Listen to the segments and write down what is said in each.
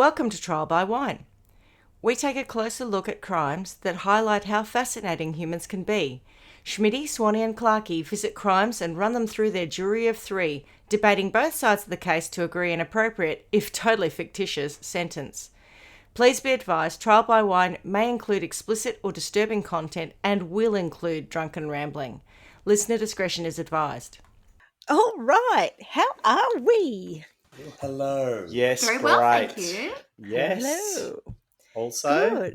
Welcome to Trial by Wine. We take a closer look at crimes that highlight how fascinating humans can be. Schmidty, Swanee and Clarkey visit crimes and run them through their jury of three, debating both sides of the case to agree an appropriate, if totally fictitious, sentence. Please be advised, Trial by Wine may include explicit or disturbing content and will include drunken rambling. Listener discretion is advised. All right, how are we? Hello. Yes, Very great. well, thank you. Yes. Hello. Also,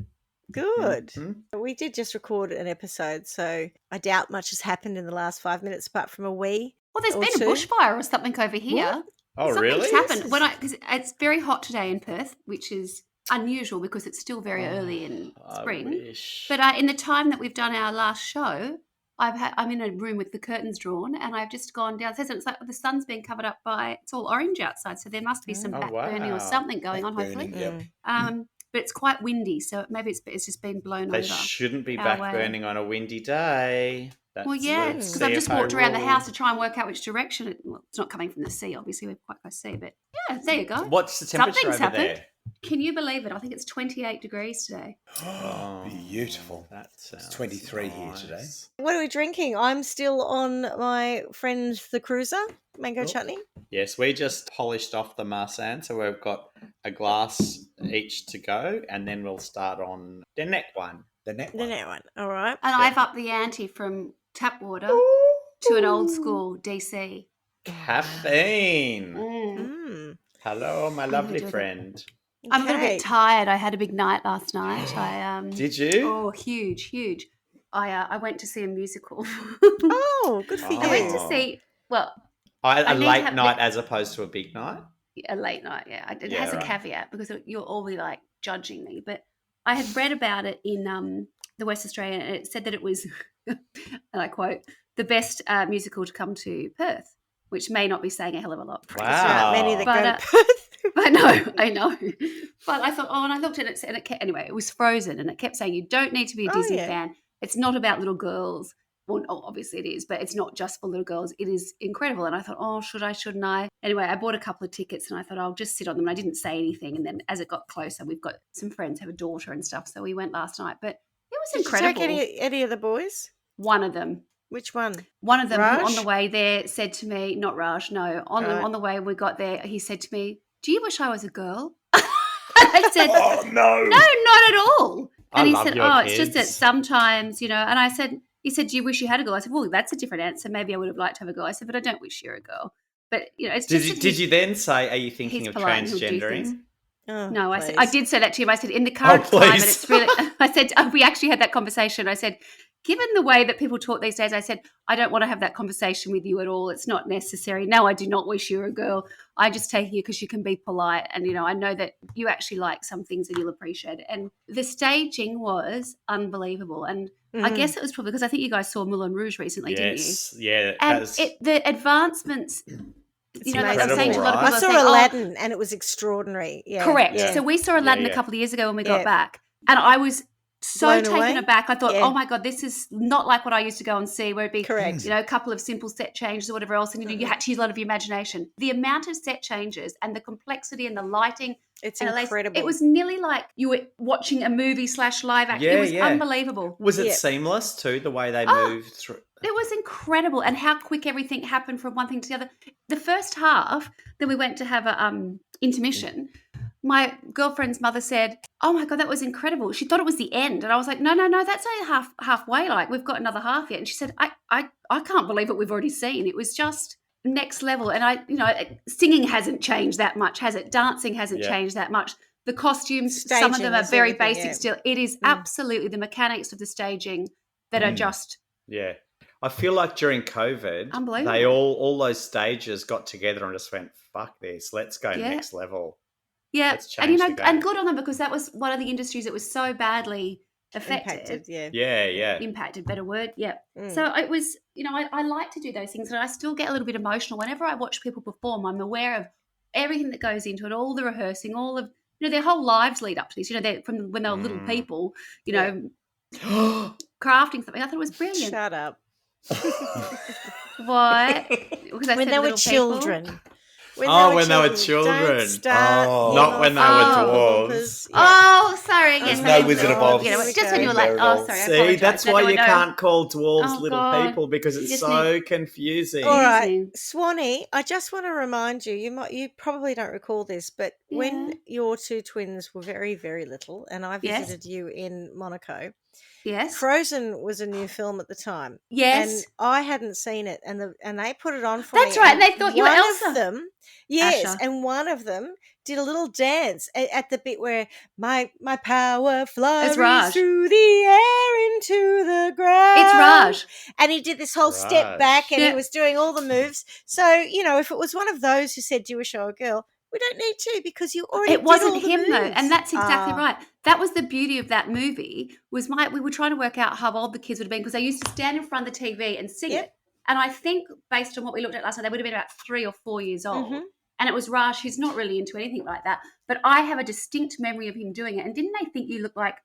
Good. Mhm. We did just record an episode, so I doubt much has happened in the last 5 minutes apart from a wee. Well, there's Or been two. a bushfire or something over here. Oh, Something's really? happened. Because it's very hot today in Perth, which is unusual because it's still very early in spring. I wish. But in the time that we've done our last show, I'm in a room with the curtains drawn, and I've just gone downstairs, and it's like the sun's being covered up by. It's all orange outside, so there must be some Oh, back burning wow. or something going on. Back Hopefully, burning, yep. but it's quite windy, so maybe it's just been blown They over. shouldn't be our back way. burning on a windy day. That's Well, yeah, the because I've just CFO walked around the rule. house to try and work out which direction. It's not coming from the sea, obviously. We're quite close to the sea, but yeah, there you go. What's the temperature Something's over happened. there? Can you believe it? I think it's 28 degrees today. Beautiful. That sounds 23 here nice. today. What are we drinking? I'm still on my friend the Cruiser, mango Oh. chutney. Yes, we just polished off the Marsanne, so we've got a glass each to go, and then we'll start on the next one. The net The one. net one. All right. And I've upped the ante from tap water to an old school DC. Caffeine. Mm. Hello, my I'm lovely gonna do friend. I'm a little Okay. bit tired. I had a big night last night. Did you? Oh, huge. I went to see a musical. Oh, good for Oh. you. I went to see, well, A I need to late have- night as opposed to a big night? a late night, yeah. It Yeah, has a right. caveat because you'll all be like judging me. But I had read about it in the West Australian, and it said that it was, and I quote, the best musical to come to Perth, which may not be saying a hell of a lot. That's right. Many that But, go to Perth. I know. But I thought, and I looked at it, and it kept, anyway, it was Frozen, and it kept saying, you don't need to be a Oh, Disney yeah. fan. It's not about little girls. Well, obviously it is, but it's not just for little girls. It is incredible. And I thought, should I, shouldn't I? Anyway, I bought a couple of tickets, and I thought I'll just sit on them. And I didn't say anything. And then as it got closer, we've got some friends who have a daughter and stuff. So we went last night. But it was Did you incredible. take any of the boys? One of them. Which one? One of them who Raj? on the way there said to me, not Raj, no, on the way we got there, he said to me, do you wish I was a girl? I said, Oh, no. no, not at all. I And he love said, your it's just that kids. sometimes, and I said, he said, do you wish you had a girl? I said, well, that's a different answer. Maybe I would have liked to have a girl. I said, but I don't wish you're a girl. But, it's Did just you, that did you then say, are you thinking he's of polite and he'll do things. transgendering? Oh, No, I said, please. I did say that to him. I said, in the current please. climate, it's really, I said, we actually had that conversation. I said, given the way that people talk these days, I said, I don't want to have that conversation with you at all. It's not necessary. No, I do not wish you were a girl. I just take you because you can be polite. And, I know that you actually like some things and you'll appreciate it. And the staging was unbelievable. And I Mhm. guess it was probably because I think you guys saw Moulin Rouge recently, didn't you? Yes, yeah. And that's- the advancements, It's like I'm incredible, saying to a lot of right? people, I are saw saying, Aladdin and it was extraordinary. Yeah. correct. Yeah. So we saw Aladdin yeah. a couple of years ago when we Yeah. got back. And I was so Blown taken away? aback. I thought, Yeah. oh my God, this is not like what I used to go and see where it'd be, Correct. a couple of simple set changes or whatever else. And, you had to use a lot of your imagination. The amount of set changes and the complexity and the lighting. It's and the lace- incredible. It was nearly like you were watching a movie / live action. Yeah, It was yeah. unbelievable. was it Yeah. seamless too, the way they Oh. moved through? It was incredible, and how quick everything happened from one thing to the other. The first half, then we went to have a intermission. My girlfriend's mother said, "Oh my God, that was incredible." She thought it was the end, and I was like, "No, that's only halfway. Like we've got another half yet." And she said, "I can't believe what we've already seen. It was just next level." And singing hasn't changed that much, has it? Dancing hasn't Yeah. changed that much. The costumes, some of Staging them are is very everything, basic yeah. still. It is absolutely the mechanics of the staging that are just. Yeah. I feel like during COVID, Unbelievable. they all those stages got together and just went, fuck this, let's go Yeah. next level. Yeah, Let's and change the game. and good on them because that was one of the industries that was so badly affected. impacted. Yeah. Yeah. Impacted, better word. Yeah. Mm. So it was, I like to do those things, and I still get a little bit emotional whenever I watch people perform. I'm aware of everything that goes into it, all the rehearsing, all of their whole lives lead up to this. They're from when they were little people. Crafting something. I thought it was brilliant. Shut up. What? Because I When said they were little people? children. when they were children. Don't start Not when they were dwarves. Oh, sorry. There's Yes, no I Wizard of know. Oz. You know, Here we just go. when you were like, There it oh, is. sorry, I See, apologise. that's No, why no, you no. can't call dwarves Oh, little God. people, because it's just so confusing. All right, Confusing. Swanee, I just want to remind you, you probably don't recall this, but when Yeah. your two twins were very, very little and I Yes. visited you in Monaco, Yes. Frozen was a new film at the time. Yes. And I hadn't seen it, and they put it on for That's me. right, and they thought you were one Elsa. of them, yes, Asher. and one of them did a little dance at the bit where my power flurries Raj. through the air into the ground. It's Raj. And he did this whole step Raj. back, and Yeah. he was doing all the moves. So, if it was one of those who said, "Do a show a girl," we don't need to, because you already It wasn't did all the him though, moves. and that's exactly Ah. right. That was the beauty of that movie. We were trying to work out how old the kids would have been, because they used to stand in front of the TV and sing Yep. it. And I think, based on what we looked at last night, they would have been about 3 or 4 years old. Mhm. And it was Raj, who's not really into anything like that. But I have a distinct memory of him doing it. And didn't they think you looked like,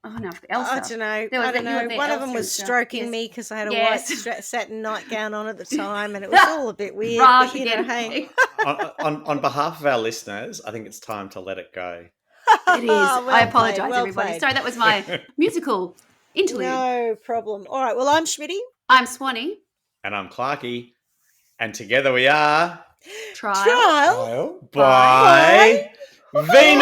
oh no, Elsa? I don't know. There was I don't you were know. there, One of Elsa them was and stuff. stroking Yes. me because I had a Yes. white satin nightgown on at the time, and it was all a bit weird. Raj But, again. hey. on behalf of our listeners, I think it's time to let it go. It is. Well I apologise, played, well everybody. played. Sorry, that was my musical interlude. No problem. All right. Well, I'm Schmidty. I'm Swanee. And I'm Clarky. And together we are Trial. Trial. by Vino.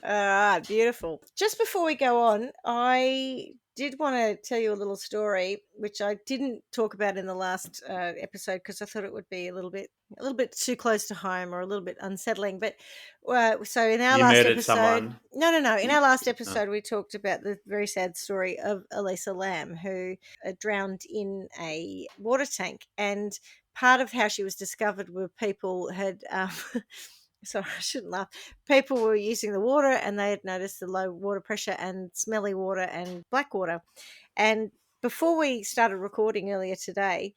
All right. Beautiful. Just before we go on, I did want to tell you a little story, which I didn't talk about in the last episode because I thought it would be a little bit too close to home or a little bit unsettling. But so in our You last murdered episode, someone? no. In our last episode, we talked about the very sad story of Elisa Lamb, who drowned in a water tank, and part of how she was discovered were people had. Sorry, I shouldn't laugh. People were using the water and they had noticed the low water pressure and smelly water and black water. And before we started recording earlier today,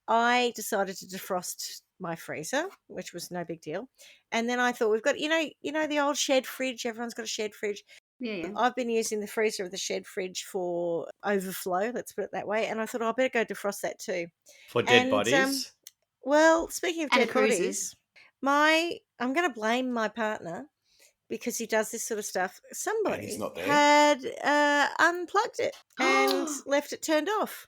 I decided to defrost my freezer, which was no big deal. And then I thought, we've got, you know the old shed fridge. Everyone's got a shed fridge. Yeah. I've been using the freezer of the shed fridge for overflow, let's put it that way. And I thought, I better go defrost that too. For dead And, bodies. Well, speaking of And dead cruises. bodies, I'm going to blame my partner because he does this sort of stuff. Somebody he's not there. had unplugged it and left it turned off.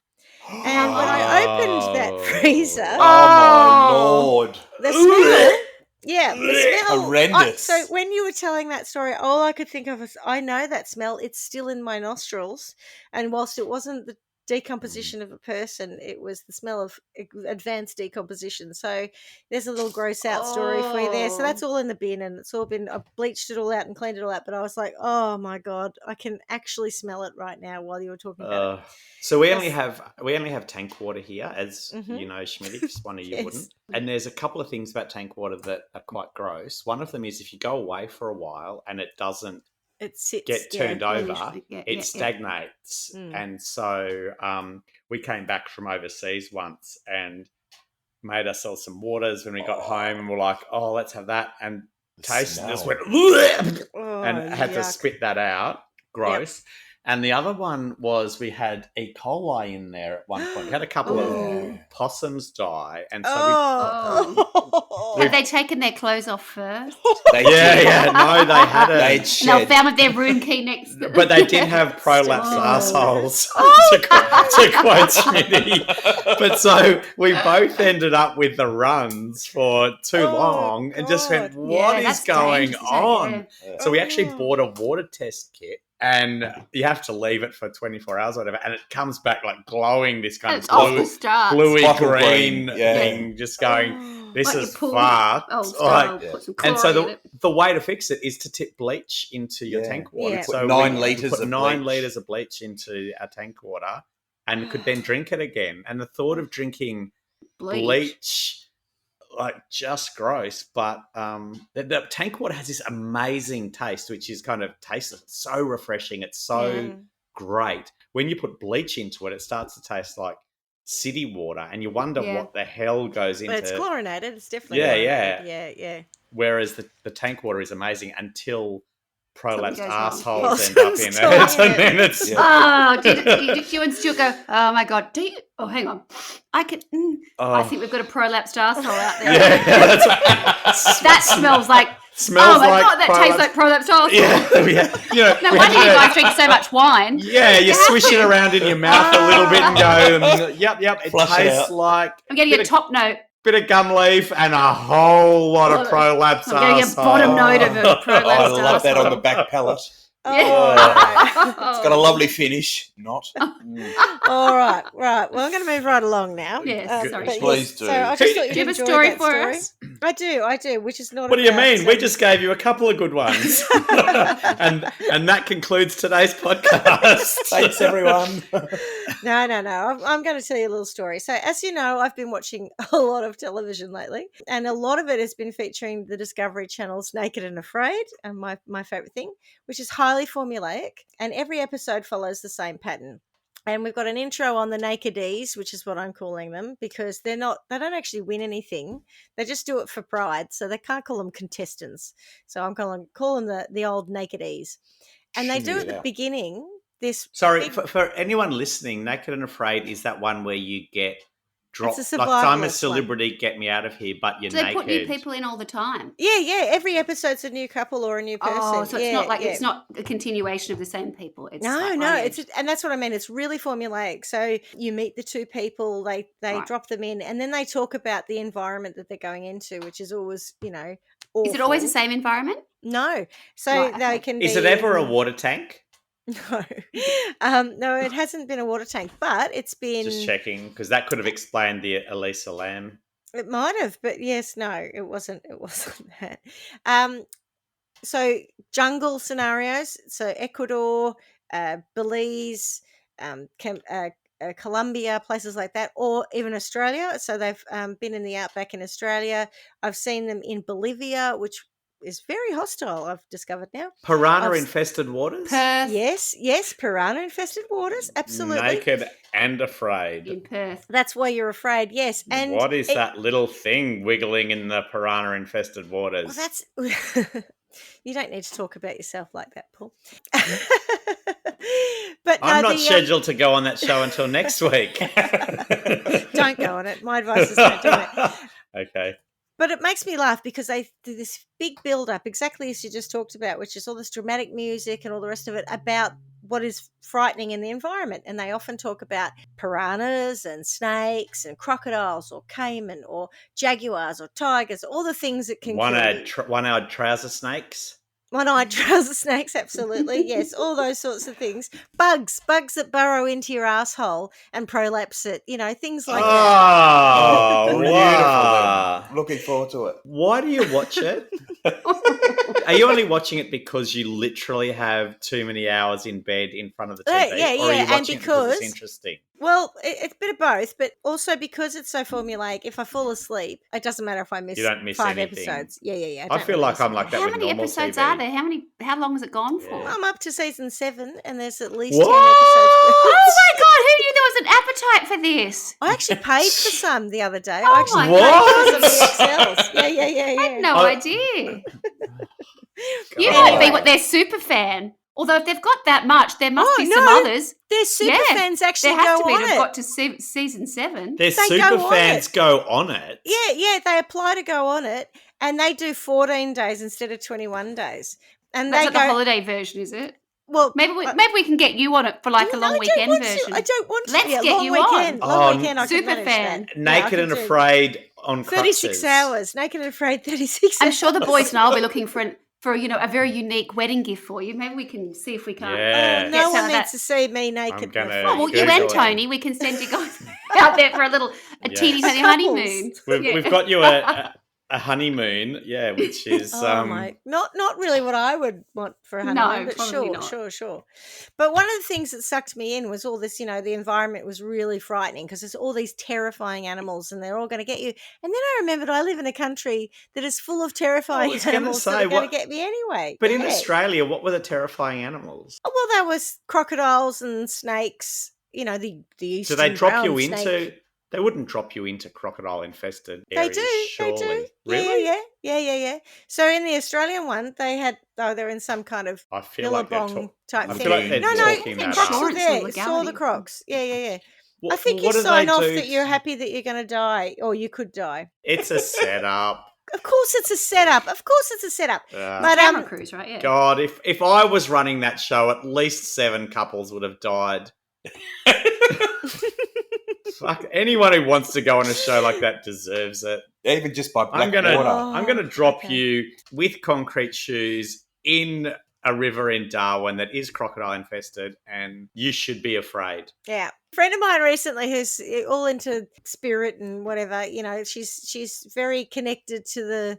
And when I opened that freezer, Oh my lord. the smell. Yeah, the smell. Horrendous. So when you were telling that story, all I could think of is, I know that smell. It's still in my nostrils. And whilst it wasn't the decomposition of a person, it was the smell of advanced decomposition. So there's a little gross out story for you there. So that's all in the bin, and it's all been, I bleached it all out and cleaned it all out. But I was like, oh my God, I can actually smell it right now while you were talking about it. So we Yes. only have tank water here, as Mhm. you know, Schmidty, because one of you Yes. wouldn't. And there's a couple of things about tank water that are quite gross. One of them is if you go away for a while and it doesn't It sits. get yeah. turned over, usually, yeah, it yeah. stagnates. Mm. And so we came back from overseas once and made ourselves some waters when we got home, and we're like, oh, let's have that. And taste and just went, Oh, and had to yuck. spit that out. Gross. And the other one was we had E. coli in there at one point. We had a couple Oh. of possums die, and so Have they taken their clothes off first? They we yeah, did. yeah, no, they hadn't. They'd And they shed. found with their room key next to But they did have prolapsed Oh. assholes, to quote Schmidty. But so we both ended up with the runs for too Oh, long and just went, God. what is that's going dangerous, isn't it? on? Yeah. So we actually Oh. bought a water test kit, and you have to leave it for 24 hours or whatever, and it comes back like glowing, this kind It's of off the start. bluey Bottle green green, yeah. thing, just going, Oh. this Like you is pull- fucked. Oh, Like, put some and so chlorine in it. the way to fix it is to tip bleach into your Yeah. tank water. Yeah. So Put 9 we litres put of 9 bleach. litres of bleach into our tank water and could then drink it again. And the thought of drinking bleach, like, just gross. But the tank water has this amazing taste, which is kind of tasteless. It's so refreshing. It's so Yeah. great. When you put bleach into it, it starts to taste like city water, and you wonder Yeah. what the hell goes into But it's chlorinated. It's definitely Yeah, chlorinated. Yeah. Whereas the tank water is amazing until prolapsed Something goes wrong. assholes end up in Possums it. talking And then it's Oh, did you and Stuart go, oh my God, do you? Oh, hang on. I Oh. think we've got a prolapsed arsehole out there. yeah, that's right. That smells like, Smells oh my like God, that tastes like prolapsed arsehole. Yeah. You know, No we wonder had you to- guys drink so much wine. Yeah, you swish it around in your mouth a little bit and go, yep, it Flush it tastes out. like I'm getting a top note. bit of gum leaf and a whole lot of prolapsed I'm getting a arsehole. bottom note of a Oh, I prolapsed love that on the arsehole. back palate. Oh, It's got a lovely finish. Not. all right. Well, I'm going to move right along now. Yes, sorry. but Please yes, do. So I just thought Do you'd you have a enjoy story that for story. us? I do, which is not What do you about, mean? We just gave you a couple of good ones. and that concludes today's podcast. Thanks, everyone. No. I'm going to tell you a little story. So, as you know, I've been watching a lot of television lately, and a lot of it has been featuring the Discovery Channel's Naked and Afraid, and my favorite thing, which is highly formulaic, and every episode follows the same pattern. And we've got an intro on the Nakedies, which is what I'm calling them, because they don't actually win anything. They just do it for pride. So they can't call them contestants. So I'm calling them the old Nakedies. And they do at the beginning this. Sorry, big- for anyone listening, Naked and Afraid is that one where you get dropped. It's a Like, I'm a survivalist celebrity, get me out of here, but you're Do they naked. put new people in all the time? Yeah. Every episode's a new couple or a new person. Oh, so it's Yeah, not like yeah. it's not a continuation of the same people. It's No, like no, running. and that's what I mean. It's really formulaic. So you meet the two people, they Right. drop them in, and then they talk about the environment that they're going into, which is always, awful. Is it always the same environment? No. So Right, they okay. can Is be it ever a in- water tank? No. No, it hasn't been a water tank, but it's been. Just checking, because that could have explained the Elisa Lam. It might have, but yes, no, it wasn't. It wasn't that. So jungle scenarios. So Ecuador, Belize, Colombia, places like that, or even Australia. So they've been in the outback in Australia. I've seen them in Bolivia, which is very hostile, I've discovered now. Piranha-infested waters? Perth. Yes, piranha-infested waters, absolutely. Naked and Afraid. In Perth. That's why you're afraid, yes. And What is that little thing wiggling in the piranha-infested waters? Well, that's you don't need to talk about yourself like that, Paul. But I'm no, not scheduled to go on that show until next week. Don't go on it. My advice is don't do it. Okay. But it makes me laugh because they do this big build-up, exactly as you just talked about, which is all this dramatic music and all the rest of it about what is frightening in the environment. And they often talk about piranhas and snakes and crocodiles or caiman or jaguars or tigers, all the things that can kill you. One-eyed trouser snakes. One-eyed trouser snakes, absolutely. Yes, all those sorts of things. Bugs that burrow into your asshole and prolapse it. Things like that. Oh, Beautiful. wow. then. Looking forward to it. Why do you watch it? Are you only watching it because you literally have too many hours in bed in front of the TV? Yeah, or are you and watching it because it's because- interesting? Well, it's a bit of both, but also because it's so formulaic, if I fall asleep, it doesn't matter if I miss, You don't miss 5 anything. episodes. Yeah. I feel like I'm like that How with many normal episodes TV. are there? How long has it gone for? Yeah. I'm up to season 7, and there's at least What? 10 episodes. Oh my God, who knew there was an appetite for this? I actually paid for some the other day. Oh I actually my paid for some of the XLs. Yeah. I had no Oh. idea. You God. might be what their super fan. Although if they've got that much, there must Oh, be some no. others. Their super Yeah, fans actually There has go to be on to have it. got to season 7. Their They super go on fans it. go on it. Yeah, they apply to go on it, and they do 14 days instead of 21 days. And That's they like go, the holiday version, is it? well, Maybe we can get you on it for like a No, long I don't weekend want version. To. I don't want to. Let's Yeah, get long you weekend. on. Long Oh, weekend, I can super manage fan. that. Yeah, I Naked can and do Afraid on 36 crutches. hours. Naked and Afraid, 36 I'm hours. sure the boys and I will be looking for a very unique wedding gift for you. Maybe we can see if we can't. Yeah. Oh, Get no some one of needs that. to see me naked. I'm and gonna afraid. Oh, well, you Google and it. Tony, we can send you guys out there for a teeny Yes. tiny honeymoon. We've, Yeah. we've got you a honeymoon, yeah, which is Oh my! Not really what I would want for a No, honeymoon, but probably not. sure. But one of the things that sucked me in was all this. The environment was really frightening because there's all these terrifying animals, and they're all going to get you. And then I remembered I live in a country that is full of terrifying was gonna animals say, that are going what- to get me anyway. But in Yeah. Australia, what were the terrifying animals? Oh, well, there was crocodiles and snakes. The Do eastern they drop you brown into? snake. They wouldn't drop you into crocodile-infested They areas, do. surely. They do. Really? Yeah. So in the Australian one, they're in some kind of I feel like they're billabong type I thing. feel like they're No, talking that Crocs up. are Insurance there. or Saw the legality. Crocs. Yeah. What, I think you what do sign they off do? that you're happy that you're going to die, or you could die. It's a setup. Of course, it's a setup. But Camera crews, right? Yeah. God, if I was running that show, at least 7 couples would have died. Fuck, anyone who wants to go on a show like that deserves it. Even just by black I'm gonna water. I'm gonna drop okay. you with concrete shoes in a river in Darwin that is crocodile infested, and you should be afraid. Yeah. A friend of mine recently who's all into spirit and whatever, she's very connected to the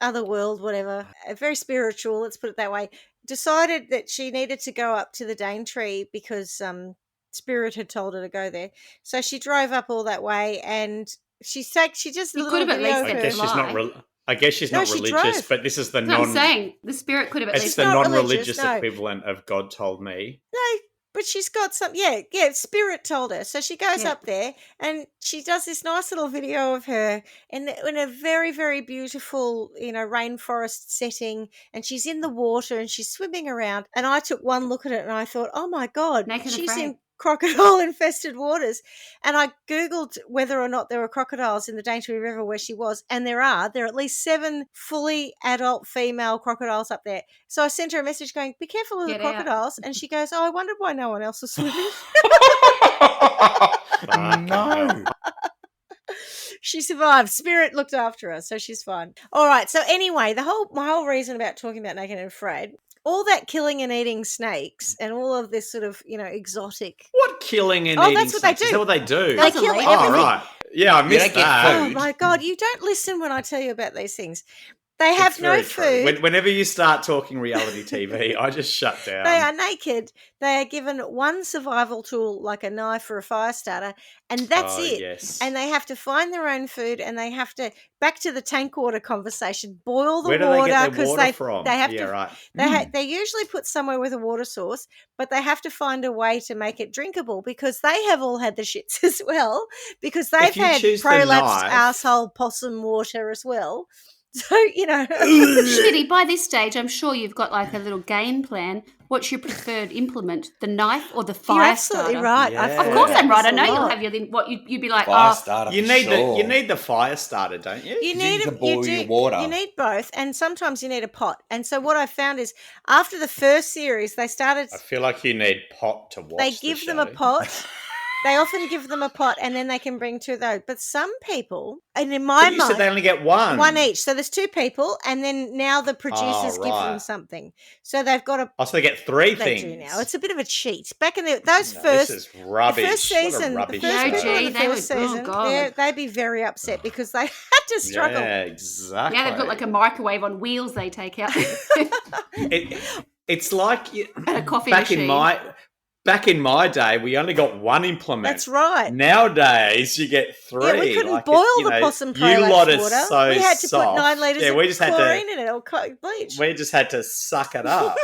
other world, whatever, very spiritual, let's put it that way, decided that she needed to go up to the Daintree because spirit had told her to go there. So she drove up all that way, and she just a You little could have at video least of I her. guess she's not. Lie. I guess she's No, not she religious, drove. but this is the That's what I'm saying. The spirit could have at It's least. the not non-religious religious, no. equivalent of God told me. No, but she's got some, spirit told her. So she goes Yeah. up there and she does this nice little video of her in a very, very beautiful, rainforest setting. And she's in the water and she's swimming around. And I took one look at it and I thought, oh my God, Naked and she's afraid. in crocodile infested waters. And I Googled whether or not there were crocodiles in the Daintree River where she was. And there are at least 7 fully adult female crocodiles up there. So I sent her a message going, be careful of Get the out. crocodiles. And she goes, oh, I wondered why no one else was swimming. No. She survived. Spirit looked after her, so she's fine. All right. So anyway, my whole reason about talking about Naked and Afraid, all that killing and eating snakes and all of this sort of, exotic. What killing and Oh, eating that's what they snakes? Is do. that what they do? They That's kill illegal. everything. Oh, right. Yeah, I missed don't get that. food. Oh my God, you don't listen when I tell you about these things. They have It's no very true. food. Whenever you start talking reality TV, I just shut down. They are naked. They are given one survival tool, like a knife or a fire starter, and that's it. Yes. And they have to find their own food, and they have to, back to the tank water conversation, boil the Where do water they get their because water from? they have yeah, to. right. They usually put somewhere with a water source, but they have to find a way to make it drinkable because they have all had the shits as well, because they've you had choose the prolapsed knife- asshole possum water as well. So, Schmidty, by this stage, I'm sure you've got like a little game plan. What's your preferred implement? The knife or the fire You're absolutely starter? right. Yeah. I've Of thought course about I'm right. this I a know you'll lot. have you'd be like, Fire oh, starter. You for need sure. you need the fire starter, don't you? You You need can boil your water. You need both, and sometimes you need a pot. And so what I found is after the first series, they started. I feel like you need pot to watch. They the give them a show. pot. They often give them a pot, and then they can bring 2 of those. But some people, and in But my you said they mind, only get one. one each. So there's 2 people, and then now the producers give them right. something. So they've got a. Oh, so they get 3 They things. do now. It's a bit of a cheat. Back in those No, first. This is rubbish. The first season, what a the rubbish first No, people show. in gee, the they first would- oh, season, God. they'd be very upset because they had to struggle. Yeah, exactly. now they've got like a microwave on wheels they take out. It's like a coffee back machine. back in my day, we only got one implement. That's right. Nowadays, you get 3. Yeah, we couldn't Like, boil you the know, possum you prolapse lot are water. so We had to soft. put 9 litres Yeah, of we just had chlorine to. in it or bleach. We just had to suck it up.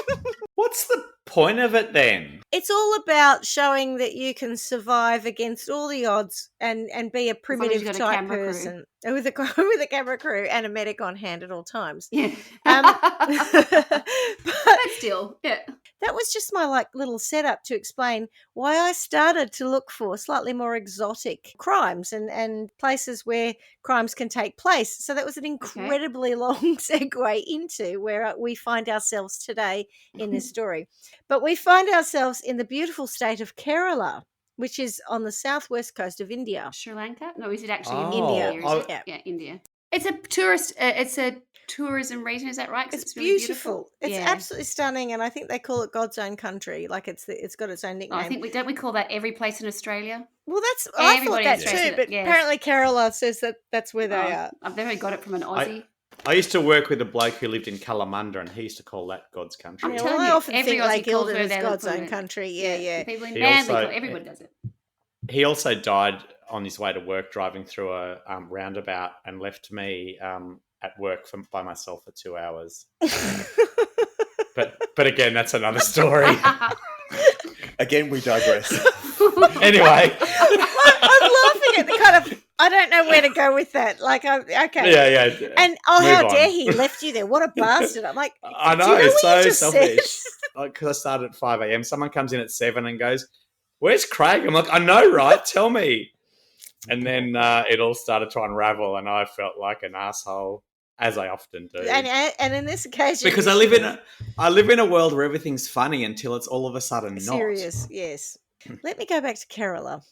What's the point of it then? It's all about showing that you can survive against all the odds and be a long as primitive you've got a type camera crew. person with a camera crew and a medic on hand at all times. Yeah. But But still, yeah. that was just my little setup to explain why I started to look for slightly more exotic crimes and places where crimes can take place. So that was an incredibly long segue into where we find ourselves today in this story. But we find ourselves in the beautiful state of Kerala, which is on the southwest coast of India. Sri Lanka? No, is it actually Oh, India? Or is I- it? Yeah, India. It's a tourist. It's a tourism region. Is that right? 'Cause It's really beautiful. It's Yeah. absolutely stunning, and I think they call it God's own country. Like it's got its own Oh, nickname. I think don't we call that every place in Australia? Well, I thought Everybody that in too, Australia, but yes. apparently Kerala says that's where they Oh, are. I've never got it from an Aussie. I used to work with a bloke who lived in Kalamunda, and he used to call that God's country. I'm Yeah, telling well, I you, often every think Aussie Lake calls Eildon where is they God's live own it. country. Yeah. People in He Manly, also- everybody does it. He also died on his way to work driving through a roundabout and left me at work by myself for 2 hours. But again, that's another story. Again, we digress. Anyway, I'm laughing I don't know where to go with that. Like, okay. Yeah. And Move how on. dare he left you there? What a bastard! I'm like, I know, do you know it's what you so just selfish. said? Because I started at 5 a.m. Someone comes in at 7 and goes, "Where's Craig?" I'm like, "I know, right? Tell me." And then it all started to unravel, and I felt like an asshole, as I often do. And in this occasion, Because I live in a world where everything's funny until it's all of a sudden not. serious. Yes. Let me go back to Kerala.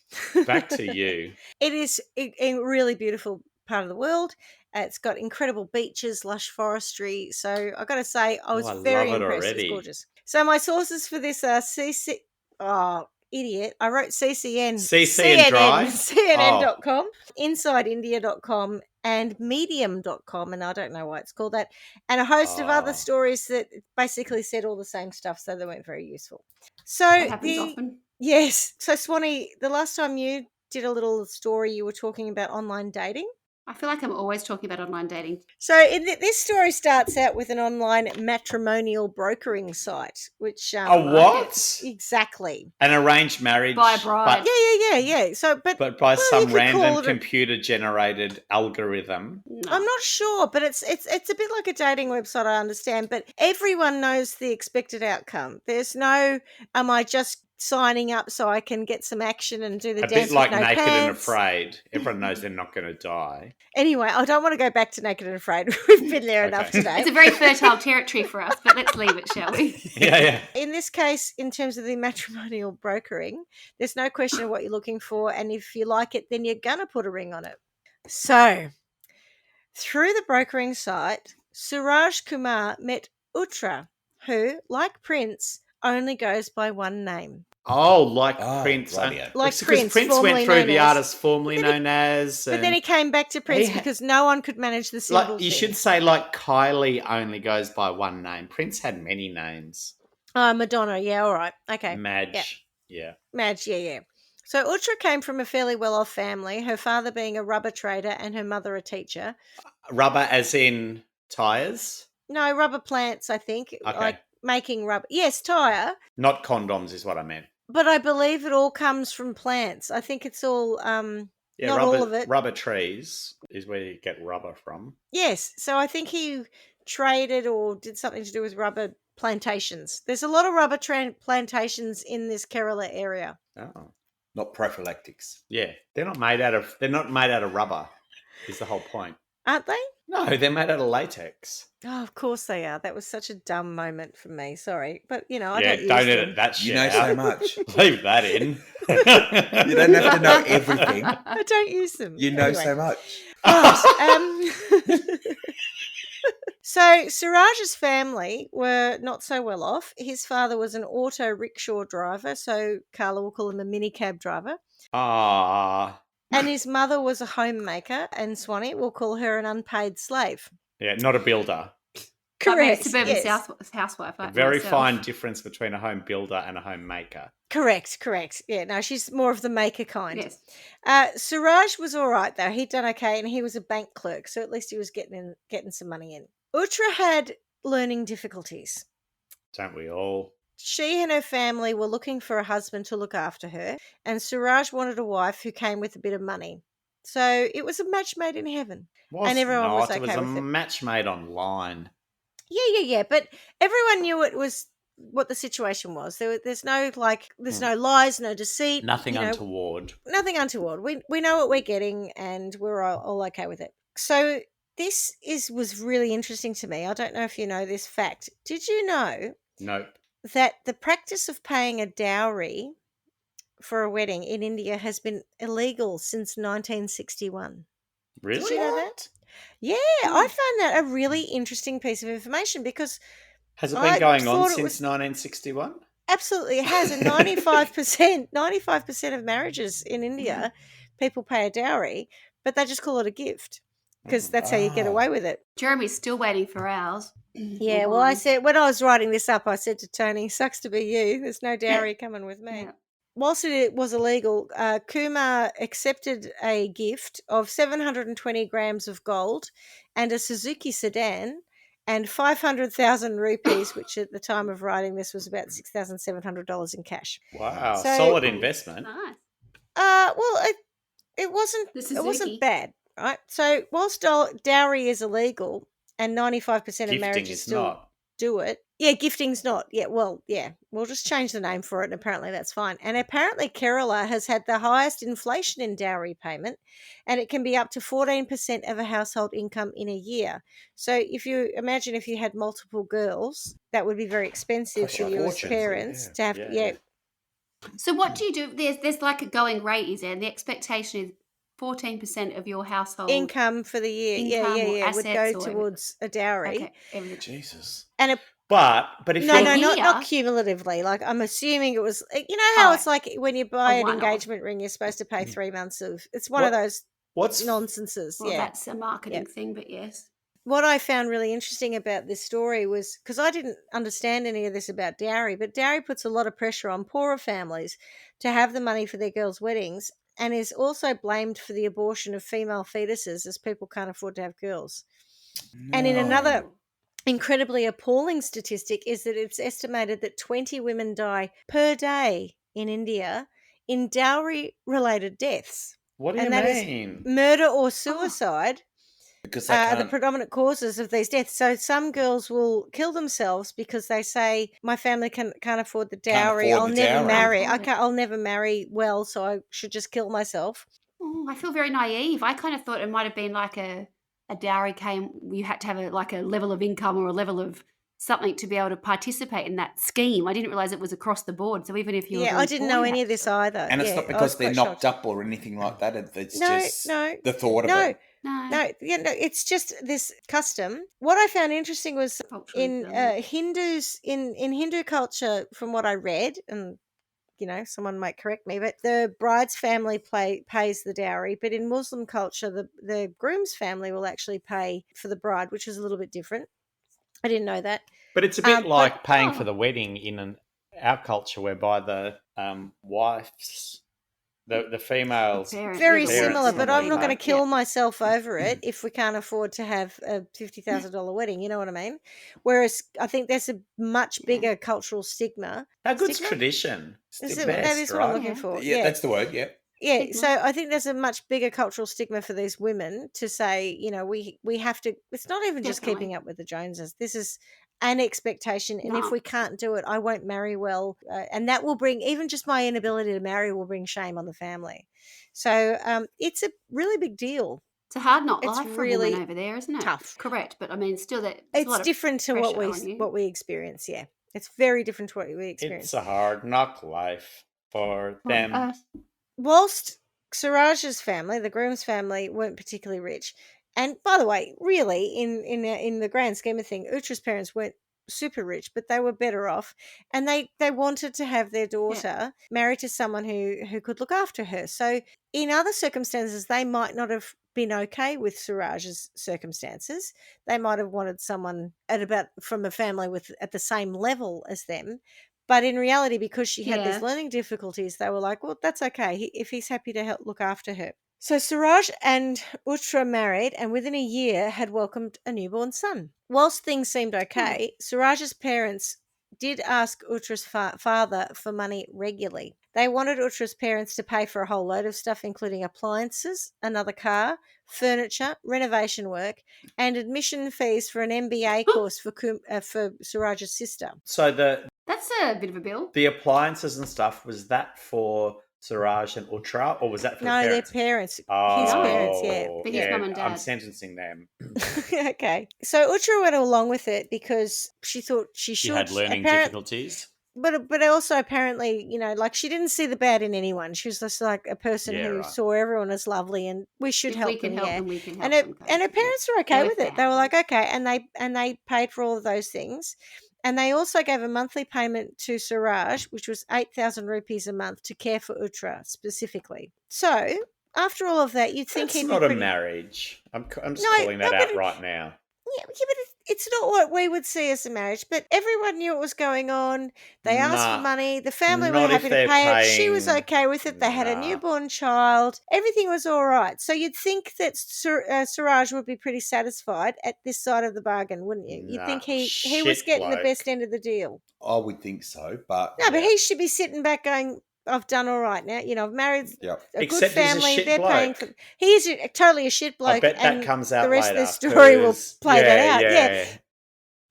Back to you. It is a really beautiful part of the world. It's got incredible beaches, lush forestry. So I've got to say, I was very love it impressed. already. It's gorgeous. So my sources for this are CC. Oh, idiot. I wrote CCN. CCN Dry? CNN.com, InsideIndia.com, and Medium.com. And I don't know why it's called that. And a host of other stories that basically said all the same stuff. So they weren't very useful. So That happens often. Yes. So Swanee, the last time you did a little story, you were talking about online dating. I feel like I'm always talking about online dating. So this story starts out with an online matrimonial brokering site, which A what? Exactly. An arranged marriage By a bride. Yeah. So, but by you some could random call it computer generated algorithm. No. I'm not sure, but it's a bit like a dating website, I understand. But everyone knows the expected outcome. There's no, am I just signing up so I can get some action and do the A dance bit like with no Naked pants? and Afraid. Everyone knows they're not going to die. Anyway, I don't want to go back to Naked and Afraid. We've been there enough Okay. today. It's a very fertile territory for us, but let's leave it, shall we? Yeah. In this case, in terms of the matrimonial brokering, there's no question of what you're looking for. And if you like it, then you're going to put a ring on it. So, through the brokering site, Suraj Kumar met Uthra, who, like Prince, only goes by one name. Oh, like Oh, Prince. rightio. Like Because Prince, Prince formerly went through known the as. artist formerly But then he- known as. But then he came back to Prince He because no one could manage the symbol like you thing. should say like Kylie only goes by one name. Prince had many names. Madonna, yeah, all right. Okay. Madge. Yeah. Madge, yeah. So Uthra came from a fairly well-off family, her father being a rubber trader and her mother a teacher. Rubber as in tires? No, rubber plants, I think. Okay. Like making rubber. Yes, tire. Not condoms is what I meant. But I believe it all comes from plants. I think it's all Yeah, not rubber, all of it. Rubber trees is where you get rubber from. Yes. So I think he traded or did something to do with rubber plantations. There's a lot of rubber plantations in this Kerala area. Oh. Not prophylactics. Yeah. They're not made out of rubber, is the whole point. Aren't they? No, they're made out of latex. Oh, of course they are. That was such a dumb moment for me. Sorry. But, I don't use don't them. edit that shit You know out. so much. Leave that in. You don't have to know everything. I don't use them. You know Anyway. so much. Right, so Suraj's family were not so well off. His father was an auto rickshaw driver, so Carla will call him a minicab driver. Ah. And his mother was a homemaker, and Swanee will call her an unpaid slave. Yeah, not a builder. Correct. Suburban yes. housewife. A Like very myself. fine difference between a home builder and a homemaker. Correct. Yeah, no, she's more of the maker kind. Yes. Suraj was all right, though. He'd done okay, and he was a bank clerk, so at least he was getting some money in. Uthra had learning difficulties. Don't we all? She and her family were looking for a husband to look after her, and Suraj wanted a wife who came with a bit of money. So it was a match made in heaven. And everyone was okay It was a with it. match made online. Yeah. But everyone knew it was what the situation was. There's no no lies, no deceit. Nothing untoward. Nothing untoward. We know what we're getting, and we're all okay with it. So this was really interesting to me. I don't know if you know this fact. Did you know Nope. that the practice of paying a dowry for a wedding in India has been illegal since 1961? Really? Did you know that? Yeah, I found that a really interesting piece of information because Has it been I going on thought it since was- 1961? absolutely it has. And 95% of marriages in India, people pay a dowry, but they just call it a gift because that's how you get away with it. Jeremy's still waiting for ours. Yeah, well, I said when I was writing this up, I said to Tony, "Sucks to be you. There's no dowry coming with me." Yeah. Whilst it was illegal, Kumar accepted a gift of 720 grams of gold and a Suzuki sedan and 500,000 rupees, which at the time of writing this was about $6,700 in cash. Wow. So- Solid investment. Nice. Well, it wasn't The it Suzuki. wasn't bad, right? So whilst dowry is illegal and 95% of Gifting marriages is still not. do it. Yeah, gifting's not. Yeah, well, yeah. We'll just change the name for it and apparently that's fine. And apparently Kerala has had the highest inflation in dowry payment and it can be up to 14% of a household income in a year. So if you imagine if you had multiple girls, that would be very expensive Cost for you a you as fortune. parents Yeah. to have Yeah. So what do you do? There's like a going rate, is there? And the expectation is 14% of your household income for the year. income or Yeah. Would go assets or towards a dowry. Okay, everything. Jesus. And But if no, you're not Here- cumulatively. Like I'm assuming it was. You know how Oh, it's like when you buy a an one-off. engagement ring, you're supposed to pay 3 months of. It's one of What- those what's nonsenses. Well, yeah. that's a marketing thing, but yes. What I found really interesting about this story was because I didn't understand any of this about dowry, but dowry puts a lot of pressure on poorer families to have the money for their girls' weddings and is also blamed for the abortion of female fetuses as people can't afford to have girls. And in another incredibly appalling statistic is that it's estimated that 20 women die per day in India in dowry related deaths. what do you And that is mean? murder or suicide Because they are the can't. predominant causes of these deaths. So some girls will kill themselves because they say, "My family can't afford the dowry. afford I'll the never dowry." marry. Afford it. I'll never marry well, so I should just kill myself." Oh, I feel very naive. I kind of thought it might have been like a dowry came. You had to have a level of income or a level of something to be able to participate in that scheme. I didn't realize it was across the board. So even if you were Yeah, very I didn't poor, know you any had of this to. either. And it's Yeah, not I because was they're quite knocked shocked. up or anything like that. It's No, just no, the thought of no. it. No, it's just this custom. What I found interesting was in Culturally, Hindus, in Hindu culture, from what I read, and someone might correct me, but the bride's family pays the dowry, but in Muslim culture, the groom's family will actually pay for the bride, which is a little bit different. I didn't know that. But it's a bit like but- paying for the wedding in our culture, whereby the wife's the females. Parent, Very yeah, the similar, parents but will I'm be not going to like, kill yeah. myself over it if we can't afford to have a $50,000 wedding. You know what I mean? Whereas I think there's a much bigger cultural stigma. How good's Stigma? tradition? Is The it- best, that is what right? I'm looking Yeah. for. Yeah, that's the word. Yeah. Yeah, Stigma. so I think there's a much bigger cultural stigma for these women to say, we have to. It's not even just Definitely. keeping up with the Joneses. This is an expectation, and if No. we can't do it, I won't marry well, and that will bring even just my inability to marry will bring shame on the family. So it's a really big deal. It's a hard not It's life for a really woman over there, isn't it? tough. Correct, but I mean, still that It's different to what we we experience. Yeah, it's very different to what we experience. It's a hard knock life for them. Whilst Suraj's family, the groom's family, weren't particularly rich, and by the way, really, in the grand scheme of things, Utra's parents weren't super rich, but they were better off, and they wanted to have their daughter married to someone who could look after her. So, in other circumstances, they might not have been okay with Suraj's circumstances. They might have wanted someone from a family at the same level as them. But in reality, because she had these learning difficulties, they were like, well, that's okay if he's happy to help look after her. So Suraj and Uthra married and within a year had welcomed a newborn son. Whilst things seemed okay, Suraj's parents did ask Uthra's father for money regularly. They wanted Uthra's parents to pay for a whole load of stuff, including appliances, another car, furniture, renovation work, and admission fees for an MBA course for Suraj's sister. So that's a bit of a bill. The appliances and stuff, was that for Suraj and Uthra, or was that for their parents? Oh, his parents, yeah. But his mum and dad. I'm sentencing them. Okay. So Uthra went along with it because she thought she should. She had learning difficulties. But also apparently, she didn't see the bad in anyone. She was just like a person who saw everyone as lovely and we should help them. We can help and them. Her parents were okay with it. They were like, okay, and they paid for all of those things. And they also gave a monthly payment to Suraj, which was 8,000 rupees a month to care for Uthra specifically. So after all of that, you'd think That's he'd not be a marriage. I'm just calling that out right now. Yeah, but it's not what we would see as a marriage. But everyone knew what was going on. They asked for money. The family were happy to pay it. She was okay with it. They had a newborn child. Everything was all right. So you'd think that Suraj would be pretty satisfied at this side of the bargain, wouldn't you? You'd think he was getting the best end of the deal. I would think so, but No, but he should be sitting back going, I've done all right now. You know, I've married Yep. a Except good he's a family. shit They're paying bloke. for. He's totally a shit bloke. I bet that and comes out the rest later. of the story will 'cause- play that out. Yeah.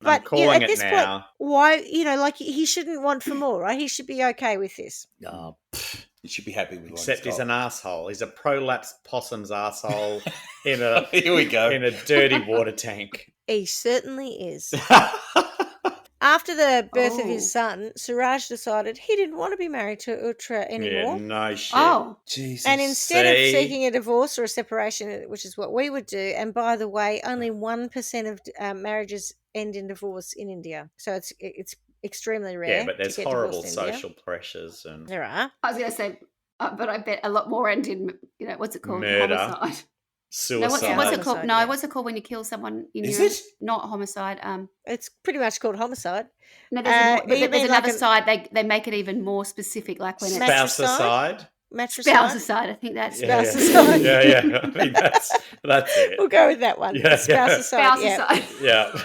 I'm But calling at it this now. point, why? You know, like he shouldn't want for more, right? He should be okay with this. Oh, You should be happy with what except he's got. an asshole. He's a prolapsed possum's asshole in a Here we go. in a dirty water tank. He certainly is. After the birth of his son, Suraj decided he didn't want to be married to Uthra Yeah, anymore. no shit. Oh, Jesus. And instead of See? seeking a divorce or a separation, which is what we would do, and by the way, only 1% of marriages end in divorce in India. So it's extremely rare. Yeah, but there's to get horrible divorced in India. social pressures and There are. I was going to say, but I bet a lot more end in, what's it called? Murder. Homicide. suicide. No, what's it called? Homicide, No, yeah. what's it called when you kill someone in Is Europe? it? Not homicide. It's pretty much called homicide. No, there's, you there's mean another like side. They make it even more specific, like when it's Spousicide? Matricide. spousicide. I think that's Yeah, Spousicide. yeah. yeah. I think that's it. We'll go with that one. Yeah, Spousicide. Yeah. spousicide. Yeah.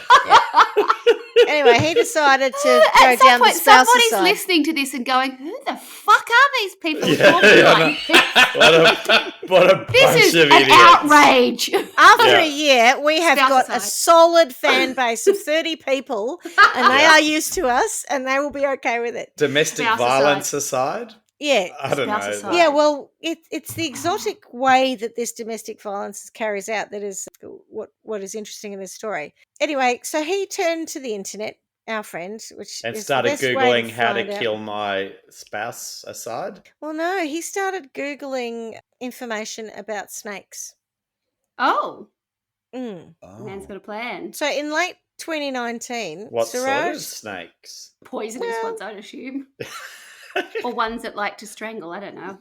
Anyway, he decided to go At some down point, the somebody's spousicide. listening to this and going, "Who the fuck are these people Yeah, talking yeah, like this? what a bunch This is of an idiots. outrage." After Yeah. a year, we have got a Spousicide. solid fan base of 30 people, and they are used to us, and they will be okay with it. Domestic Spousicide. violence aside? Yeah. I don't know. Spousicide. Yeah, well, it's the exotic way that this domestic violence carries out that is what is interesting in this story. Anyway, so he turned to the internet, our friend, which And is started the best way Googling how to find out. kill my spouse aside? Well, no, he started Googling information about snakes. Oh, Mm. man's Oh. got a plan. So in late 2019, What sort Suraj, of snakes? Poisonous Well- ones, I'd assume, or ones that like to strangle. I don't know.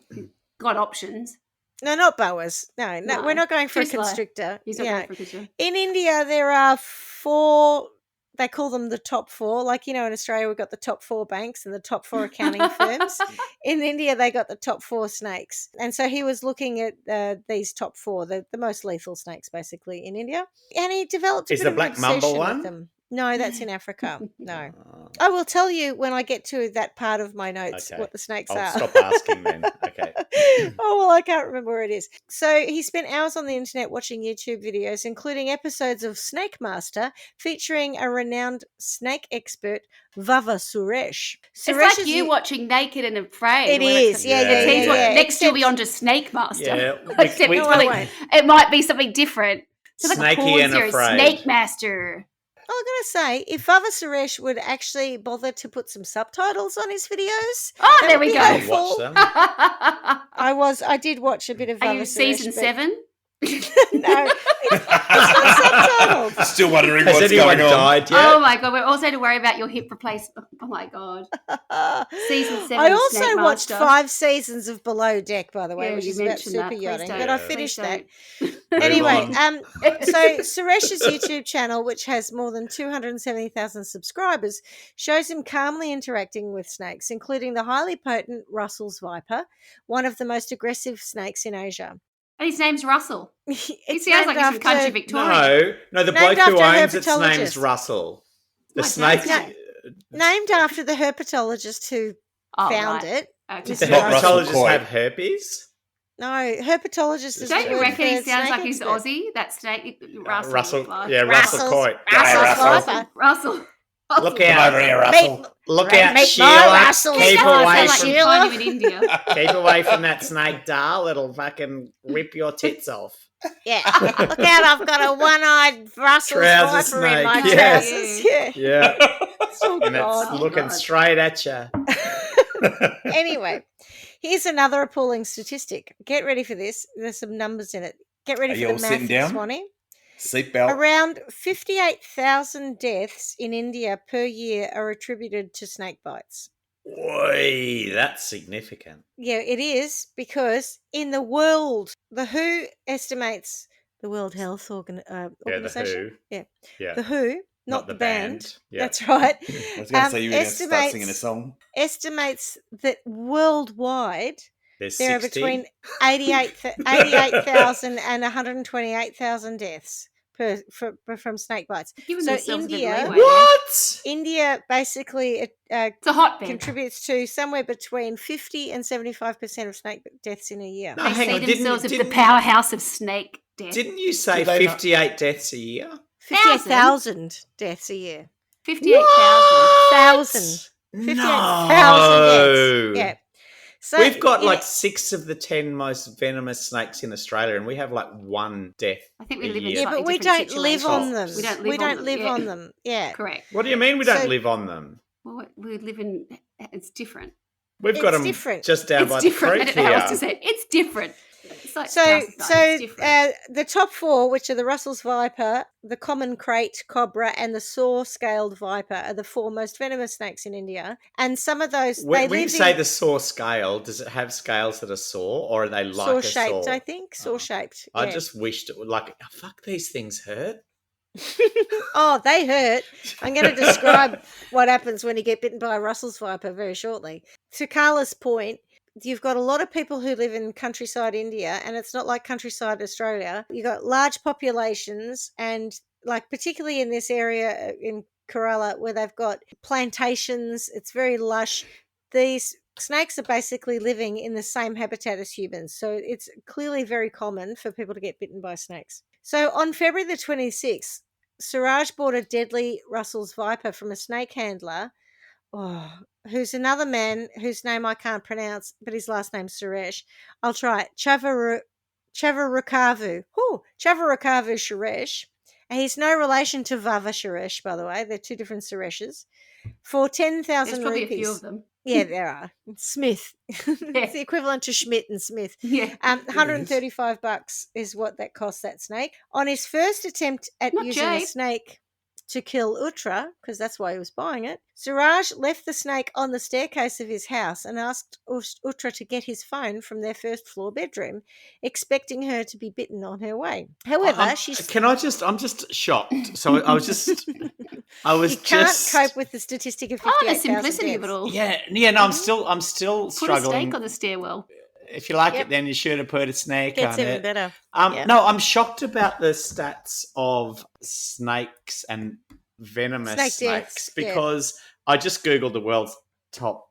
Got options. no, not boas. No, No, we're not going for a too slow. constrictor. He's not Yeah. going for a picture. In India, there are 4. They call them the top 4. Like, you know, in Australia, we've got the top 4 banks and the top 4 accounting firms. In India, they got the top 4 snakes. And so he was looking at these top 4, the most lethal snakes, basically, in India. And he developed a Is bit the of an black mamba obsession one? with them. No, that's in Africa. No. Oh, I will tell you when I get to that part of my notes Okay. what the snakes I'll are. stop asking then. Okay. Oh, well, I can't remember where it is. So he spent hours on the internet watching YouTube videos, including episodes of Snake Master featuring a renowned snake expert, Vava Suresh. It's like you watching Naked and Afraid. It where is, it's yeah, yeah, it seems yeah. what- Next you'll be Except- onto Snake Master. Yeah, Except we- it's No, I really- won't. it might be something different. So like a Snakey porn and series, Afraid. Snake Master. I'm going to say, if Vava Suresh would actually bother to put some subtitles on his videos, Oh, that there would we be go. I'll helpful. watch them. I did watch a bit of Are Vava you Suresh. season 7? No, it's not subtitled. Still wondering Has what's anyone going on. died yet? Oh my god, we're also to worry about your hip replacement. Oh my god. Season 7 I of also Snake watched Master. 5 seasons of Below Deck, by the way, Yeah, which you is about mentioned that. super Please yachting, don't. but I Yeah. finished Please that. don't. Anyway, on. so Suresh's YouTube channel, which has more than 270,000 subscribers, shows him calmly interacting with snakes, including the highly potent Russell's viper, one of the most aggressive snakes in Asia. And his name's Russell. It He sounds like he's from country Victoria. No, the Named bloke who after a owns it's name's herpetologist. Russell. The My snake. dad's Named after the herpetologist who Oh, found right. it. Okay. The Mr. Russell herpetologists Coy. have herpes? No, herpetologist is Don't the you word reckon for he sounds snake like he's expert. Aussie? That snake, Russell. Russell. like- Yeah, Russell Russell's- Coy. Russell's Russell. Russell. Look Come out. over here, Russell. Look Right, out, make Sheila. my Russell's Keep voice away like from Sheila. Find him in India. keep away from that snake, doll. It'll fucking rip your tits off. Yeah. Look out, I've got a one-eyed Russell's Trouser viper in my snake, yeah. trousers. Yeah. Yeah. Oh, And God. it's looking God. straight at you. Anyway, here's another appalling statistic. Get ready for this. There's some numbers in it. Get ready Are for you the all math, sitting down? Swanee. Seatbelt. Around 58,000 deaths in India per year are attributed to snake bites. Oi, that's significant. Yeah, it is, because in the world, the WHO estimates, the World Health Yeah, the Organization? Who. Yeah. Yeah. The WHO, not the band. Yeah. That's right. I was going to say you were going to start estimates- singing a song. Estimates that worldwide There's there 60. are between 88,000 and 128,000 deaths from snake bites. Giving So themselves a bit of India, leeway. What? India basically It's a hotbed. contributes to somewhere between 50 and 75% of snake deaths in a year. No, They hang see on. themselves as the powerhouse of snake death. Didn't you say Do they not- 58 deaths a year? 58,000 deaths a year. 58,000. 58,000 deaths. Yeah. So We've got like 6 of the 10 most venomous snakes in Australia, and we have like 1 death. I think we a live in year. yeah, but slightly we different don't live situations. on them. We don't live on them, on them. Yeah. Correct. What do you mean we don't So- live on them? Well, we live in. It's different. We've got It's them different. just down by It's the different. I creek don't know how else to here. say it. It's different. It's like So, it's different. the top 4, which are the Russell's viper, the common crate cobra, and the saw-scaled viper, are the 4 most venomous snakes in India. And some of those When you live say in the saw scale, does it have scales that are saw, or are they like a saw-shaped, saw? I think. Saw-shaped. I yeah. just wished it would fuck, these things hurt. Oh, they hurt. I'm going to describe what happens when you get bitten by a Russell's viper very shortly. To Carla's point, you've got a lot of people who live in countryside India, and it's not like countryside Australia. You've got large populations, and like particularly in this area in Kerala where they've got plantations, it's very lush. These snakes are basically living in the same habitat as humans, so it's clearly very common for people to get bitten by snakes. So on February the 26th, Suraj bought a deadly Russell's viper from a snake handler, who's another man whose name I can't pronounce, but his last name's Suresh. I'll try it. Chavarakavu. Chavarakavu Suresh. And he's no relation to Vava Suresh, by the way. They're 2 different Sureshes. For 10,000 There's probably rupees. a few of them. Yeah, there are. Smith. It's the equivalent to Schmidt and Smith. Yeah. $135 is what that cost that snake. On his first attempt at Not using a cheap. snake to kill Uthra, because that's why he was buying it, Suraj left the snake on the staircase of his house and asked Uthra to get his phone from their first floor bedroom, expecting her to be bitten on her way. However, I'm just shocked. So I was you can't just cope with the statistic of Oh, 58,000 the simplicity deaths. of it all. Yeah, no, I'm still Put a struggling. steak on the stairwell. If you like Yep. it, then you should have put a snake Gets on even it. better. Yeah. No, I'm shocked about the stats of snakes and venomous Snake snakes deaths, yeah. because I just Googled the world's top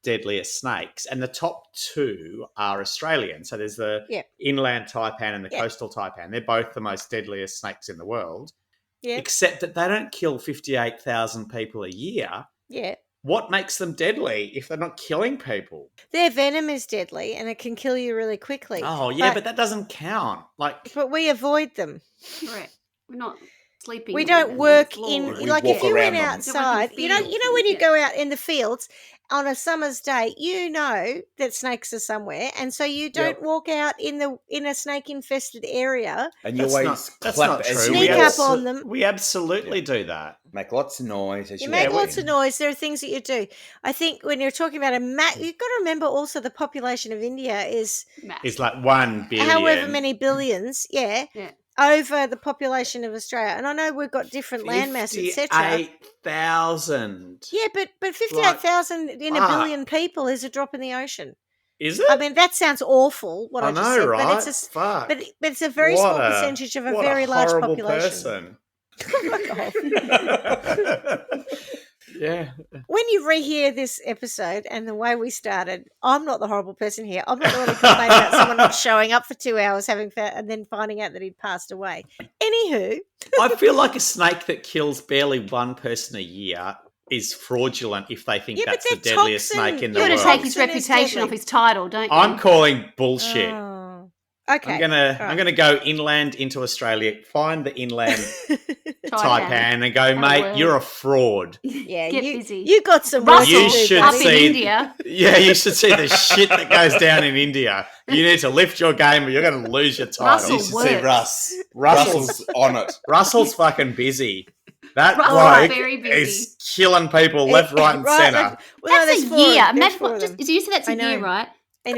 deadliest snakes, and the top 2 are Australian. So there's the Yeah. inland taipan and the Yeah. coastal taipan. They're both the most deadliest snakes in the world, Yeah. except that they don't kill 58,000 people a year. Yeah. What makes them deadly if they're not killing people? Their venom is deadly and it can kill you really quickly. Oh, yeah, but that doesn't count. But we avoid them. Correct. We're not sleeping. We on don't the work floor. in We like walk if you went around them. outside, You don't work in you know when you fields, go out in the fields on a summer's day, you know that snakes are somewhere, and so you don't walk out in a snake infested area. And you That's always not, that's clap not as true. you Sneak walk. up on them. We absolutely do that. Make lots of noise as You you make walk lots in. of noise. There are things that you do. I think when you're talking about you've got to remember also the population of India is Matt. It's like 1 billion. however many billions, Yeah. over the population of Australia. And I know we've got different landmass, etc. 58,000. Yeah, but 58,000 in a fuck. billion people is a drop in the ocean. Is it? I mean, that sounds awful, what I I just know, said, right? but Fuck. but it's a very small percentage of a what very large horrible population. Person. Fuck off. Yeah. When you rehear this episode and the way we started, I'm not the horrible person here. I'm not the one who complained about someone not showing up for 2 hours and then finding out that he'd passed away. Anywho, I feel like a snake that kills barely 1 person a year is fraudulent if they think Yeah, but that's the they're deadliest toxin. snake in You're the going world. to take his Toxin is reputation deadly. off his title, don't you? I'm calling bullshit. oh, okay. I'm gonna go inland into Australia, find the inland Taipan. taipan, and go, Oh, mate, well. you're a fraud. Yeah, Get you, busy. you got some work Russell, to You do, should up buddy. in see- India. Yeah, you should see the shit that goes down in India. You need to lift your game or you're going to lose your title. Russell You should see works. Russ. Russell's- Russell's on it. Russell's fucking busy. That Russell's bloke very busy. is killing people left, right, and Right, centre. well, no, That's there's a four- year. there's Imagine four what, of just, them. you said that's I a year, know. right?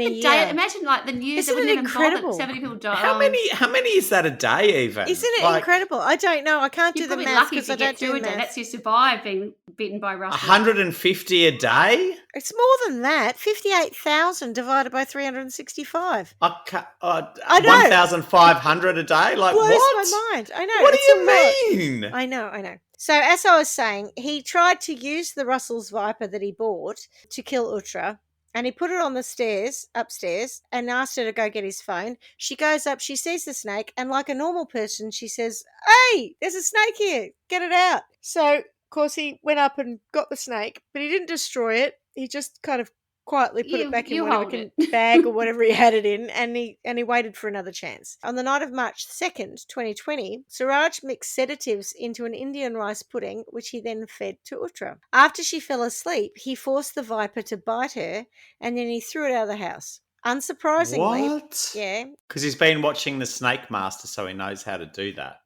in a year. Day, imagine like the news Isn't that wouldn't it even bother incredible? 70 people die. How many is that a day even? Isn't it incredible? I don't know. I can't do You're the probably math lucky if because you I get don't through do a day. math. That's you survive being bitten by Russell. 150 a day? It's more than that. 58,000 divided by 365. I know. 1,500 a day? Like Blows what? my mind. I know. What it's do a lot. you mean? I know. So as I was saying, he tried to use the Russell's Viper that he bought to kill Uthra, and he put it on the stairs upstairs and asked her to go get his phone. She goes up, she sees the snake, and like a normal person, she says, "Hey, there's a snake here. Get it out." So, of course, he went up and got the snake, but he didn't destroy it. He just kind of quietly put it back in whatever bag or whatever he had it in, and he waited for another chance. On the night of March 2nd, 2020, Suraj mixed sedatives into an Indian rice pudding, which he then fed to Uthra. After she fell asleep, he forced the viper to bite her, and then he threw it out of the house. Unsurprisingly, What? Yeah, because he's been watching The Snake Master, so he knows how to do that.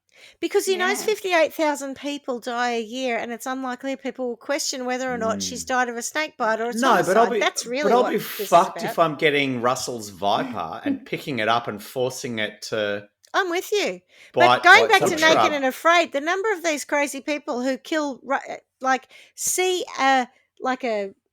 because he knows 58,000 people die a year, and it's unlikely people will question whether or not she's died of a snake bite or it's homicide. That's really I'll what be this is fucked about. if I'm getting Russell's Viper and picking it up and forcing it to. I'm with you. Bite, But going back to some Naked shrub. and Afraid, the number of these crazy people who kill, see a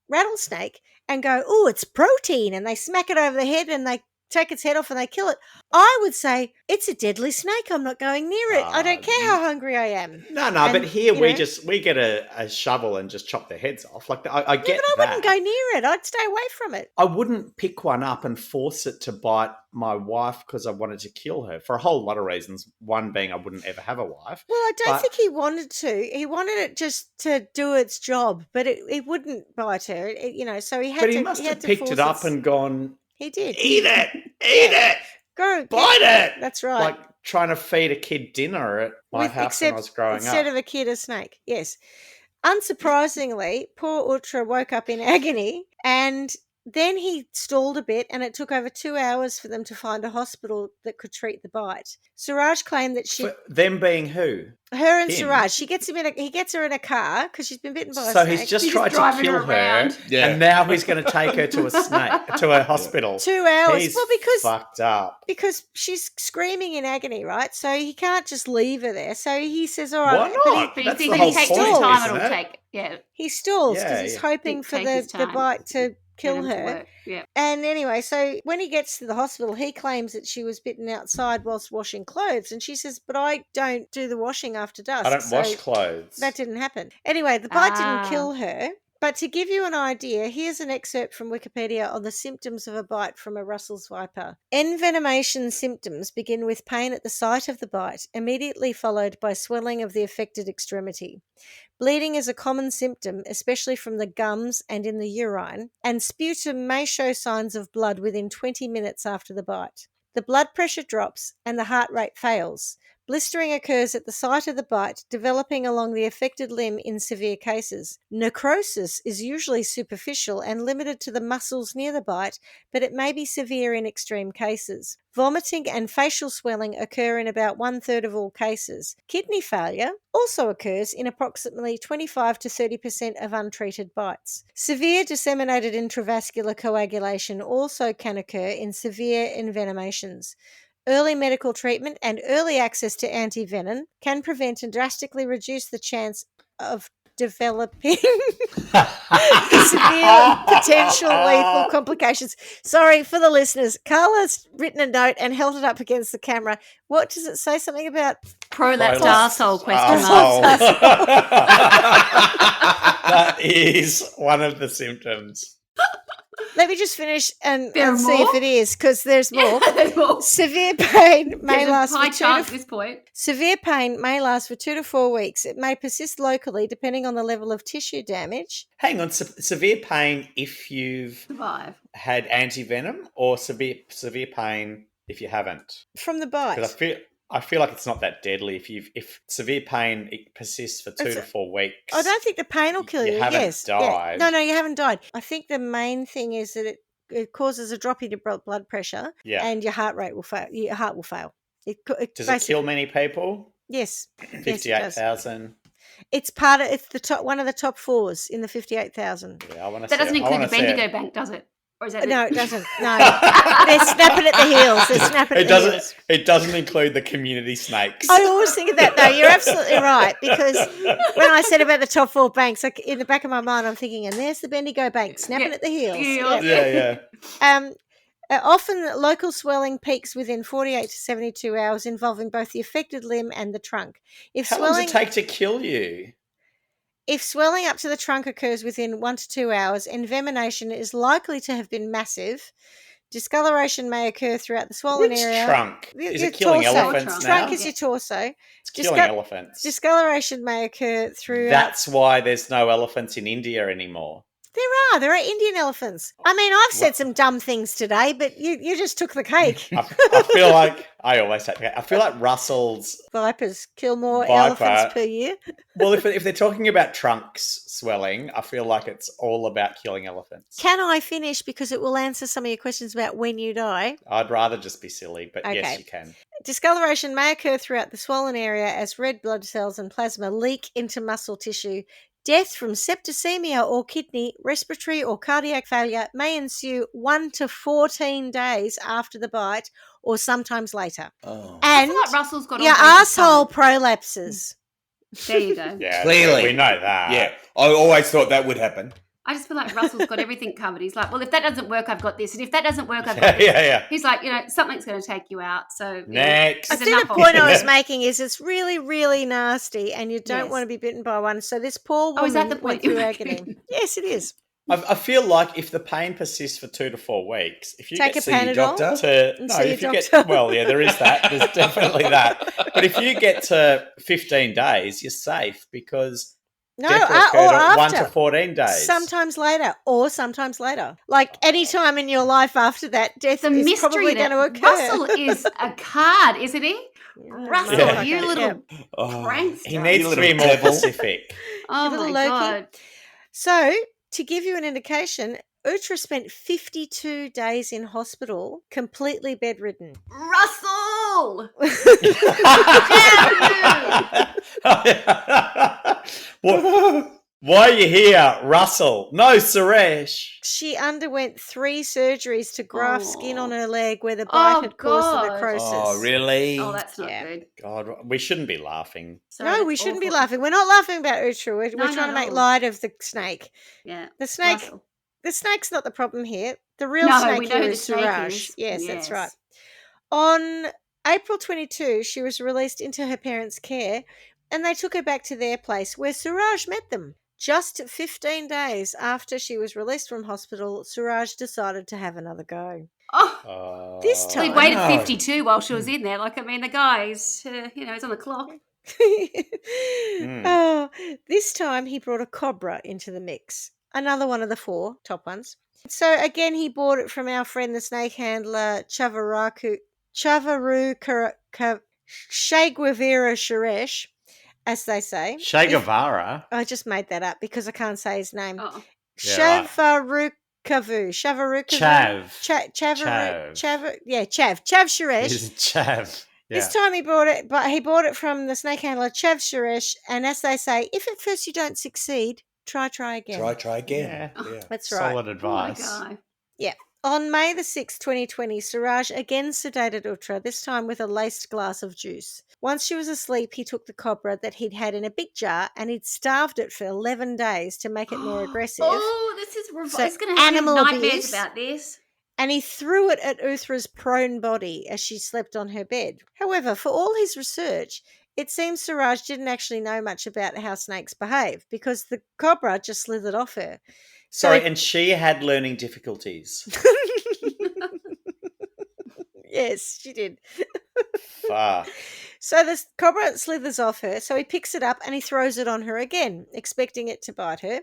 rattlesnake and go, "Oh, it's protein," and they smack it over the head and they take its head off and they kill it. I would say, it's a deadly snake. I'm not going near it. I don't care how hungry I am. No, but here we get a shovel and just chop their heads off. Like I get but I wouldn't go near it. I'd stay away from it. I wouldn't pick one up and force it to bite my wife because I wanted to kill her for a whole lot of reasons. One being I wouldn't ever have a wife. Well, I don't think he wanted to. He wanted it just to do its job, but it wouldn't bite her. So he had to. But he must have picked it up and gone. He did. Eat it. Go bite it. That's right. Like trying to feed a kid dinner at my house when I was growing up. Instead of a kid, a snake. Yes. Unsurprisingly, poor Uthra woke up in agony, and then he stalled a bit, and it took over 2 hours for them to find a hospital that could treat the bite. Suraj claimed that For them being who? Her and Him. Suraj. He gets her in a car because she's been bitten by a So snake. he's just tried to kill her, and now he's going to take her to a hospital. 2 hours. He's because fucked up. Because she's screaming in agony, right? So he can't just leave her there. So he says, "All right." Why not? But That's he the thinks whole it takes point, the time isn't it'll it? take. Yeah. He stalls because Yeah, he's yeah. hoping for Take his the time. bite to kill Get him to her. work. Yeah. And anyway, so when he gets to the hospital, he claims that she was bitten outside whilst washing clothes. And she says, "But I don't do the washing after dusk. I don't wash clothes. That didn't happen." Anyway, the bite didn't kill her. But to give you an idea, here's an excerpt from Wikipedia on the symptoms of a bite from a Russell's Viper. Envenomation symptoms begin with pain at the site of the bite, immediately followed by swelling of the affected extremity. Bleeding is a common symptom, especially from the gums and in the urine, and sputum may show signs of blood within 20 minutes after the bite. The blood pressure drops and the heart rate fails. Blistering occurs at the site of the bite, developing along the affected limb in severe cases. Necrosis is usually superficial and limited to the muscles near the bite, but it may be severe in extreme cases. Vomiting and facial swelling occur in about 1/3 of all cases. Kidney failure also occurs in approximately 25 to 30% of untreated bites. Severe disseminated intravascular coagulation also can occur in severe envenomations. Early medical treatment and early access to antivenom can prevent and drastically reduce the chance of developing severe, potential lethal complications. Sorry for the listeners. Carla's written a note and held it up against the camera. What does it say? Something about prolapsed arsehole ? That is one of the symptoms. Let me just finish and There see more? if it is, because there's more. There's more. Severe pain may There's a last high for chance at this point. Severe pain may last for 2 to 4 weeks. It may persist locally depending on the level of tissue damage. Hang on, severe pain if you've Survive. had antivenom, or severe pain if you haven't? From the bite. Because I feel like it's not that deadly if severe pain persists for 2 to 4 weeks. I don't think the pain will kill you. You haven't Yes. died. Yeah. No, you haven't died. I think the main thing is that it causes a drop in your blood pressure, and your heart rate will fail. Your heart will fail. Does it kill many people? Yes. 58,000. It's one of the top 4s in the 58,000. Yeah, I want to. That doesn't include the Bendigo Bank, does it? Or is that No, it doesn't. No. They're snapping at the heels. They're snapping at the heels. It doesn't include the community snakes. I always think of that, though. You're absolutely right, because when I said about the top 4 banks, like in the back of my mind, I'm thinking, and there's the Bendigo Bank snapping at the heels. Yeah. Often local swelling peaks within 48 to 72 hours, involving both the affected limb and the trunk. How long does it take to kill you? If swelling up to the trunk occurs within 1 to 2 hours, envenomation is likely to have been massive. Discoloration may occur throughout the swollen area. Which trunk? Is Your it killing torso. elephants now? Trunk is your torso. It's killing elephants. Discoloration may occur throughout. That's why there's no elephants in India anymore. There are Indian elephants. I mean, I've said some dumb things today, but you just took the cake. I feel like I always take the cake. I feel like Russell's vipers kill more elephants per year. Well, if they're talking about trunks swelling, I feel like it's all about killing elephants. Can I finish, because it will answer some of your questions about when you die? I'd rather just be silly, but yes, you can. Discoloration may occur throughout the swollen area as red blood cells and plasma leak into muscle tissue. Death from septicemia or kidney, respiratory or cardiac failure may ensue 1 to 14 days after the bite, or sometimes later. I And feel like Russell's got all your bases asshole covered. prolapses. There you go. Yeah, Clearly. we know that. Yeah, I always thought that would happen. I just feel like Russell's got everything covered. He's like, well, if that doesn't work, I've got this. And if that doesn't work, I've got this. Yeah. He's like, something's going to take you out. So Next. I there's think enough the point I was options. making is it's really, really nasty, and you don't Yes. want to be bitten by one. So this poor woman Oh, is that the went point you're through making? agony. Yes, it is. I feel like if the pain persists for 2 to 4 weeks, if you Take get a Panadol and see your doctor. well, yeah, there is that. There's definitely that. But if you get to 15 days, you're safe, because No, death will or occur at 1 after. to 14 days. Sometimes later, or sometimes later. Like any time in your life after that, death The is mystery probably that going to occur. Russell is a card, isn't he? Russell, Yeah. you little Oh, prankster. He needs to little be more devil. specific. Oh, little my Loki. God. So, to give you an indication, Uthra spent 52 days in hospital, completely bedridden. Russell! Why are you here, Russell? No, Suresh. She underwent 3 surgeries to graft skin on her leg where the Oh, bite had caused the God. necrosis. Oh, really? Oh, that's not Yeah. good. God, we shouldn't be laughing. Sorry, No, that's we shouldn't be awful. laughing. We're not laughing about Uthra. We're No, trying to not make at all. light of the snake. Yeah. The snake. Russell. The snake's not the problem here. The real No, snake we know here who is the snake Suraj. is. Yes, that's Yes. right. On April 22, she was released into her parents' care, and they took her back to their place where Suraj met them. Just 15 days after she was released from hospital, Suraj decided to have another go. Oh, This so time- he waited No. 52 while she was in there. Like, I mean, the guy's, he's on the clock. Oh, this time he brought a cobra into the mix. Another one of the 4 top ones. So again, he bought it from our friend, the snake handler, Chavaru Shagwavira Suresh, as they say. Che Guevara. I just made that up because I can't say his name. Oh. Yeah, right. Chavarukavu. Chav. Chav Suresh. He's Chav. Yeah. This time he bought it from the snake handler Chav Suresh, and as they say, if at first you don't succeed, try again. Try again. Yeah. Yeah. That's right. Solid Oh, my advice. God. On May the 6th, 2020, Suraj again sedated Uthra, this time with a laced glass of juice. Once she was asleep, he took the cobra that he'd had in a big jar and he'd starved it for 11 days to make it more aggressive. Oh, this is So it's going to have animal nightmares abuse. about this. And he threw it at Uthra's prone body as she slept on her bed. However, for all his research, it seems Suraj didn't actually know much about how snakes behave because the cobra just slithered off her. Sorry, and she had learning difficulties. Yes, she did. Fuck. So the cobra slithers off her, so he picks it up and he throws it on her again, expecting it to bite her.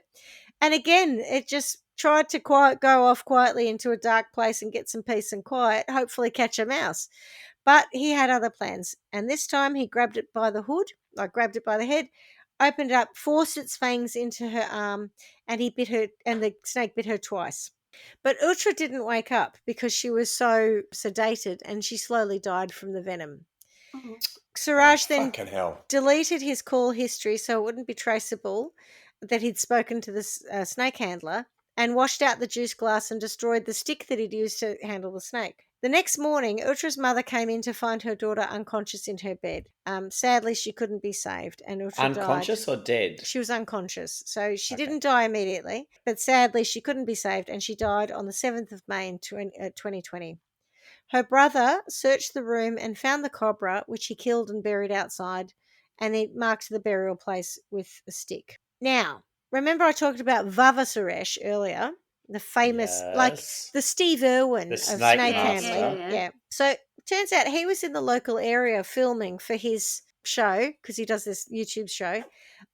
And again, it just tried to go off quietly into a dark place and get some peace and quiet, hopefully catch a mouse. But he had other plans, and this time he grabbed it by the hood, grabbed it by the head, opened it up, forced its fangs into her arm, and he bit her, and the snake bit her twice. But Uthra didn't wake up because she was so sedated, and she slowly died from the venom. Oh. Suraj then Fucking hell. deleted his call history so it wouldn't be traceable that he'd spoken to the snake handler, and washed out the juice glass and destroyed the stick that he'd used to handle the snake. The next morning, Uthra's mother came in to find her daughter unconscious in her bed. Sadly, she couldn't be saved, and Uthra Unconscious died. or dead? She was unconscious, so she didn't die immediately, but sadly, she couldn't be saved, and she died on the 7th of May in 2020. Her brother searched the room and found the cobra, which he killed and buried outside, and he marked the burial place with a stick. Now, remember I talked about Vava Suresh earlier? The famous, like Yes. the Steve Irwin The of snake snake master. handling. Yeah. So turns out he was in the local area filming for his show, because he does this YouTube show,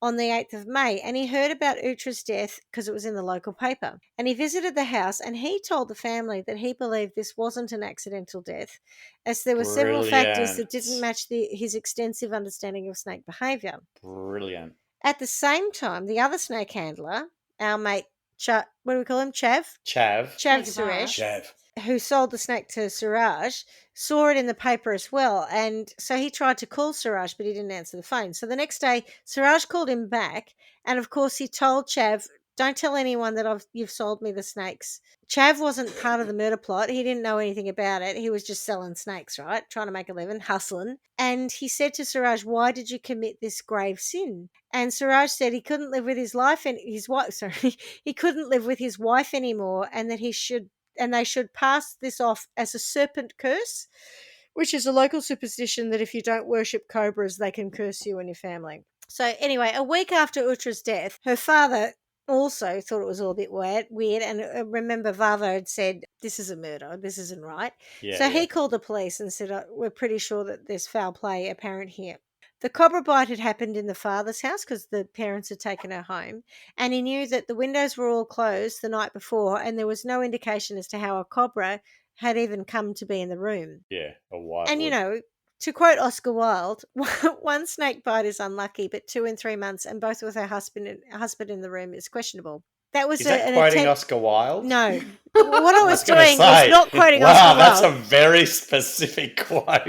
on the 8th of May, and he heard about Uthra's death because it was in the local paper. And he visited the house, and he told the family that he believed this wasn't an accidental death, as there were several factors that didn't match his extensive understanding of snake behaviour. Brilliant. At the same time, the other snake handler, our mate, what do we call him? Chav Suresh, Chav. who sold the snake to Suraj, saw it in the paper as well. And so he tried to call Suraj, but he didn't answer the phone. So the next day, Suraj called him back. And of course, he told Chav, don't tell anyone that you've sold me the snakes. Chav wasn't part of the murder plot. He didn't know anything about it. He was just selling snakes, right? Trying to make a living, hustling. And he said to Suraj, why did you commit this grave sin? And Suraj said he couldn't live with his wife he couldn't live with his wife anymore, and that they should pass this off as a serpent curse, which is a local superstition that if you don't worship cobras, they can curse you and your family. So anyway, a week after Uthra's death, her father also thought it was all a bit weird, and remember Vava had said, this is a murder, this isn't right. So he called the police and said, we're pretty sure that there's foul play apparent here. The cobra bite had happened in the father's house because the parents had taken her home, and he knew that the windows were all closed the night before, and there was no indication as to how a cobra had even come to be in the room. Yeah, a wild. And, you know, to quote Oscar Wilde, one snake bite is unlucky, but 2 in 3 months, and both with her husband in the room, is questionable. That was Is that quoting Oscar Wilde? No. What I was doing say, was not quoting wow, Oscar Wilde. Wow, that's a very specific quote.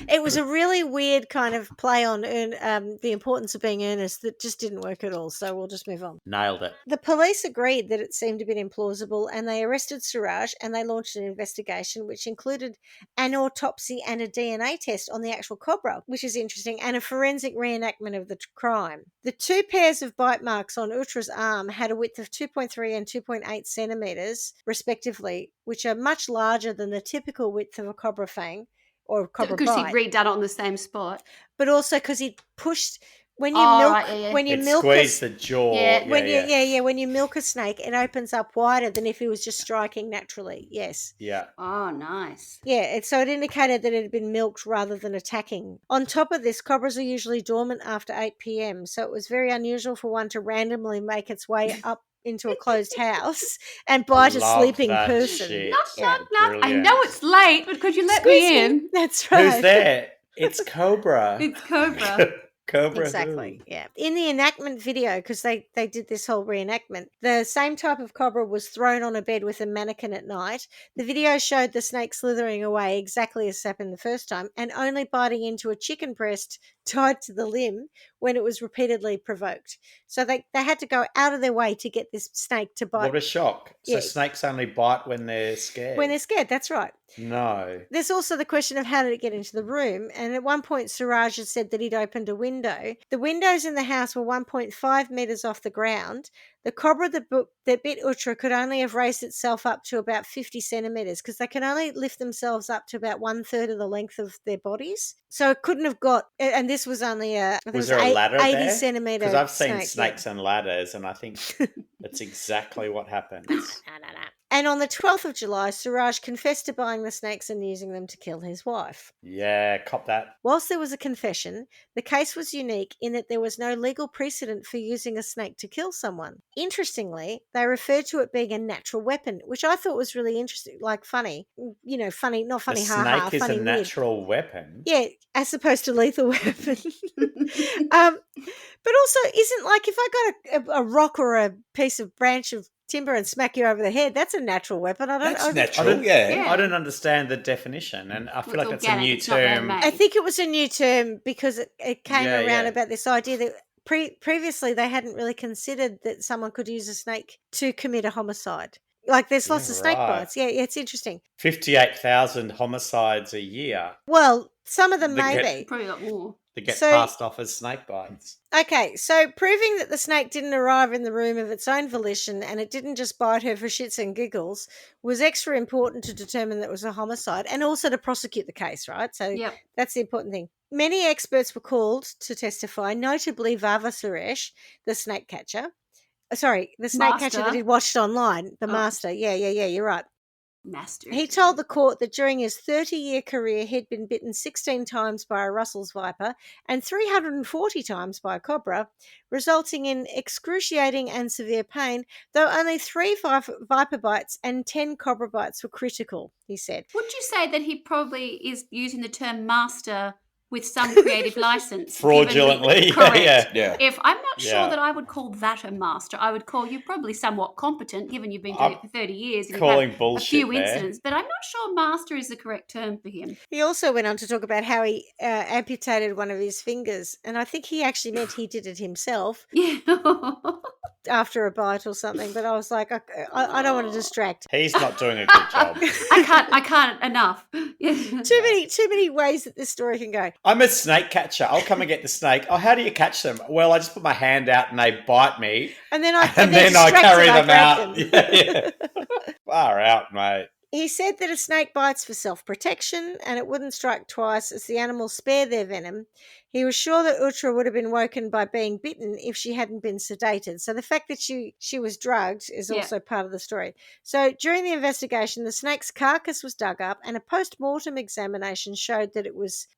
It was a really weird kind of play on the importance of being earnest that just didn't work at all, so we'll just move on. Nailed it. The police agreed that it seemed a bit implausible, and they arrested Suraj, and they launched an investigation which included an autopsy and a DNA test on the actual cobra, which is interesting, and a forensic reenactment of the crime. The 2 pairs of bite marks on Uthra's arm had a width of 2.3 and 2.8 centimetres, respectively, which are much larger than the typical width of a cobra fang or a cobra bite. Because he'd redone it on the same spot. But also because he pushed... When you when you milk squeeze the jaw. When you milk a snake, it opens up wider than if he was just striking naturally. Yes. Yeah. Oh, nice. Yeah, so it indicated that it had been milked rather than attacking. On top of this, cobras are usually dormant after 8 p.m, so it was very unusual for one to randomly make its way up into a closed house and bite a sleeping person. Shit. Knock. I know it's late, but could you let me in? That's right. Who's there? It's Cobra. It's Cobra. Cobra. Exactly. Yeah. In the enactment video, because they did this whole reenactment, the same type of cobra was thrown on a bed with a mannequin at night. The video showed the snake slithering away exactly as happened the first time, and only biting into a chicken breast tied to the limb when it was repeatedly provoked. So they had to go out of their way to get this snake to bite. What a shock. So snakes only bite when they're scared. When they're scared, that's right. No. There's also the question of how did it get into the room, and at one point Suraj had said that he'd opened a window. The windows in the house were 1.5 metres off the ground. The cobra that bit Uthra could only have raised itself up to about 50 centimetres because they can only lift themselves up to about 1/3 of the length of their bodies. So it couldn't have got, and this was only was there a ladder 80 there? centimetre Because I've seen snake, snakes and ladders, and I think that's exactly what happens. No. And on the 12th of July, Suraj confessed to buying the snakes and using them to kill his wife. Yeah, cop that. Whilst there was a confession, the case was unique in that there was no legal precedent for using a snake to kill someone. Interestingly, they referred to it being a natural weapon, which I thought was really interesting, like funny. You know, funny, not funny, ha-ha, funny, A snake is a weird. natural weapon? Yeah, as opposed to lethal weapon. But also, isn't like if I got a rock or a piece of branch of timber and smack you over the head, that's a natural weapon. That's natural, yeah. I don't understand the definition, and I feel like that's a new organic, it's not term. man-made. I think it was a new term because it came around about this idea that previously they hadn't really considered that someone could use a snake to commit a homicide. Like there's lots of snake right. bites. Yeah, it's interesting. 58,000 homicides a year Well, some of them They get- maybe. Probably a lot more. that get So- passed off as snake bites. Okay, so proving that the snake didn't arrive in the room of its own volition and it didn't just bite her for shits and giggles was extra important to determine that it was a homicide and also to prosecute the case, right? So Yep. that's the important thing. Many experts were called to testify, notably Vava Suresh, the snake catcher. Sorry, the snake catcher that Master. he'd watched online, the Oh. master. Yeah, you're right. Master. He told the court that during his 30-year career, he'd been bitten 16 times by a Russell's viper and 340 times by a cobra, resulting in excruciating and severe pain, though only 3 viper bites and 10 cobra bites were critical, he said. Would you say that he probably is using the term master with some creative license? Fraudulently. given- Correct. Yeah. If I'm not sure Yeah. that I would call that a master, I would call you probably somewhat competent, given you've been doing I'm it for 30 years and you've calling had a bullshit few there. incidents. But I'm not sure master is the correct term for him. He also went on to talk about how he amputated one of his fingers, and I think he actually meant he did it himself Yeah. after a bite or something, but I was like, I don't want to distract. He's not doing a good job. I can't enough. Too many ways that this story can go. I'm a snake catcher. I'll come and get the snake. Oh, how do you catch them? Well, I just put my hand out and they bite me, And then I and then I distracted, carry them grab out. them. Yeah. Far out, mate. He said that a snake bites for self-protection and it wouldn't strike twice as the animals spare their venom. He was sure that Uthra would have been woken by being bitten if she hadn't been sedated. So the fact that she was drugged is Yeah. also part of the story. So during the investigation, the snake's carcass was dug up and a post-mortem examination showed that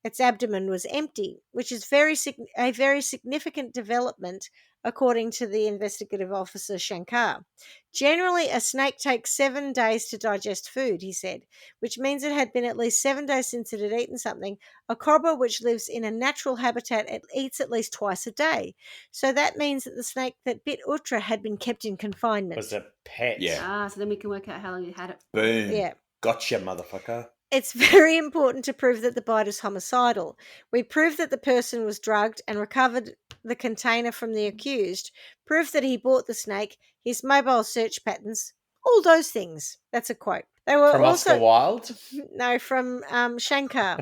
its abdomen was empty, which is a very significant development according to the investigative officer Shankar. Generally, a snake takes 7 days to digest food, he said, which means it had been at least 7 days since it had eaten something. A cobra, which lives in a natural habitat, it eats at least twice a day. So that means that the snake that bit Uthra had been kept in confinement. Was a pet. Yeah. So then we can work out how long you had it. Boom. Yeah. Gotcha, motherfucker. It's very important to prove that the bite is homicidal. We proved that the person was drugged and recovered the container from the accused, proof that he bought the snake, his mobile search patterns, all those things. That's a quote. They were From also Oscar Wilde. no, from Shankar.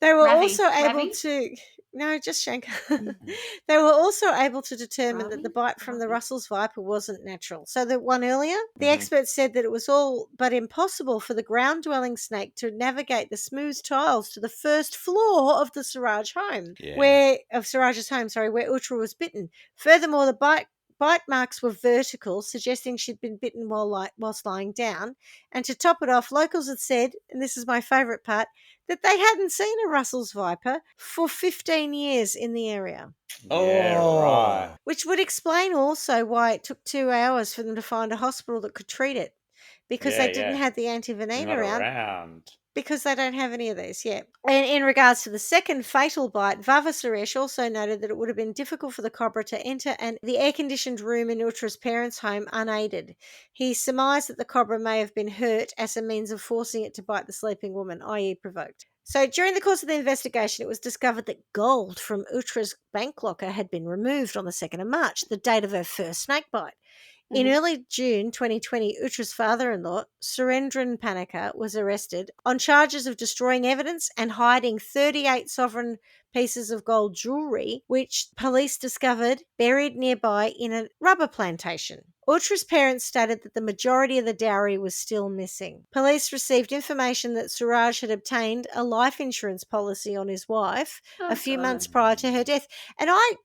They were Ravi. also able Ravi? to no, just Shankar. They were also able to determine that the Ravi? bite from the Ravi. Russell's viper wasn't natural. So the one earlier, the Mhm. experts said that it was all but impossible for the ground-dwelling snake to navigate the smooth tiles to the first floor of the Suraj's home, Yeah. where Uthra was bitten. Furthermore, the bite marks were vertical, suggesting she'd been bitten whilst lying down. And to top it off, locals had said, and this is my favourite part, that they hadn't seen a Russell's viper for 15 years in the area. Yeah, Oh. right. Which would explain also why it took 2 hours for them to find a hospital that could treat it. Because Yeah, they didn't yeah. have the antivenin Not around. around. Because they don't have any of these, yeah. And in regards to the second fatal bite, Vava Suresh also noted that it would have been difficult for the cobra to enter the air-conditioned room in Uthra's parents' home unaided. He surmised that the cobra may have been hurt as a means of forcing it to bite the sleeping woman, i.e. provoked. So during the course of the investigation, it was discovered that gold from Uthra's bank locker had been removed on the 2nd of March, the date of her first snake bite. In early June 2020, Uthra's father-in-law, Surendran Panika, was arrested on charges of destroying evidence and hiding 38 sovereign pieces of gold jewellery, which police discovered buried nearby in a rubber plantation. Uthra's parents stated that the majority of the dowry was still missing. Police received information that Suraj had obtained a life insurance policy on his wife a few months prior to her death. And I've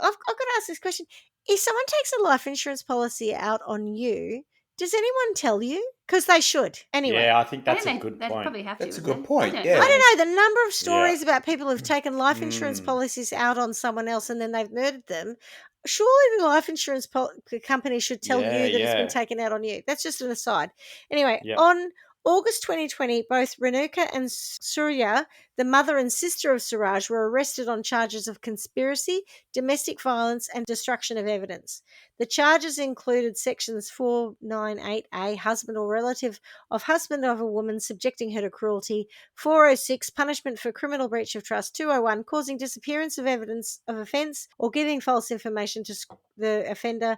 got to ask this question. If someone takes a life insurance policy out on you, does anyone tell you? Because they should. Anyway. Yeah, I think that's I a think good they'd point. probably have to. That's a wouldn't good they? point, I don't yeah. know. I don't know, the number of stories about people who've taken life insurance policies out on someone else and then they've murdered them. Surely the life insurance company should tell Yeah, you that it's yeah. been taken out on you. That's just an aside. Anyway, Yep. on August 2020, both Renuka and Surya, the mother and sister of Suraj, were arrested on charges of conspiracy, domestic violence, and destruction of evidence. The charges included sections 498A, husband or relative of husband of a woman subjecting her to cruelty, 406, punishment for criminal breach of trust, 201, causing disappearance of evidence of offence or giving false information to the offender,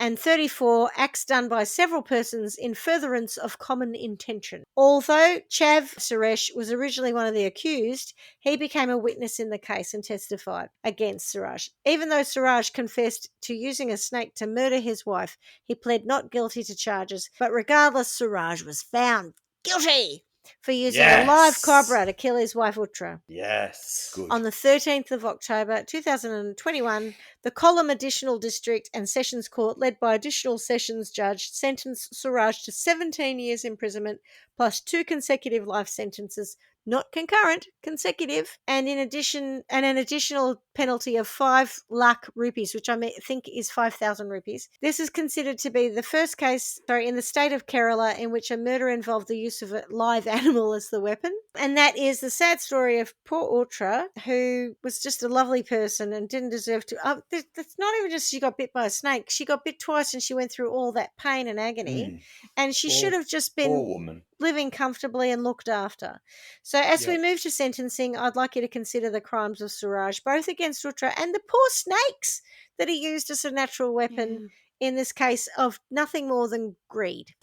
and 34, acts done by several persons in furtherance of common intention. Although Chav Suresh was originally one of the accused, he became a witness in the case and testified against Suraj. Even though Suraj confessed to using a snake to murder his wife, he pled not guilty to charges, but regardless, Suraj was found guilty for using a live cobra to kill his wife Uthra. Yes. Good. On the 13th of October 2021, the Kollam Additional District and Sessions Court, led by Additional Sessions Judge, sentenced Suraj to 17 years imprisonment plus 2 consecutive life sentences, not concurrent, consecutive, and in addition, and an additional penalty of 5 lakh rupees, which I think is 5,000 rupees. This is considered to be the first case, in the state of Kerala in which a murder involved the use of a live animal as the weapon. And that is the sad story of poor Uthra, who was just a lovely person and didn't deserve to. It's not even just she got bit by a snake. She got bit twice and she went through all that pain and agony. And she should have just been Poor woman. living comfortably and looked after. So as we move to sentencing, I'd like you to consider the crimes of Suraj, both against Uthra and the poor snakes that he used as a natural weapon in this case of nothing more than greed.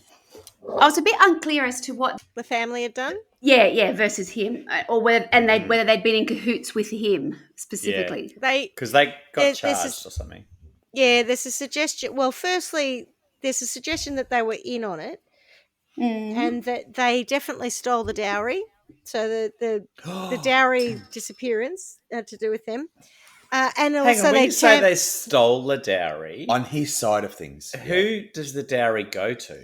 I was a bit unclear as to what The family had done? Yeah, versus him, or whether they'd been in cahoots with him specifically. Because they got charged or something. Yeah, there's a suggestion. Well, firstly, there's a suggestion that they were in on it, and that they definitely stole the dowry. So the dowry disappearance had to do with them. And also, Hang on, when you say they stole the dowry, On his side of things. who does the dowry go to?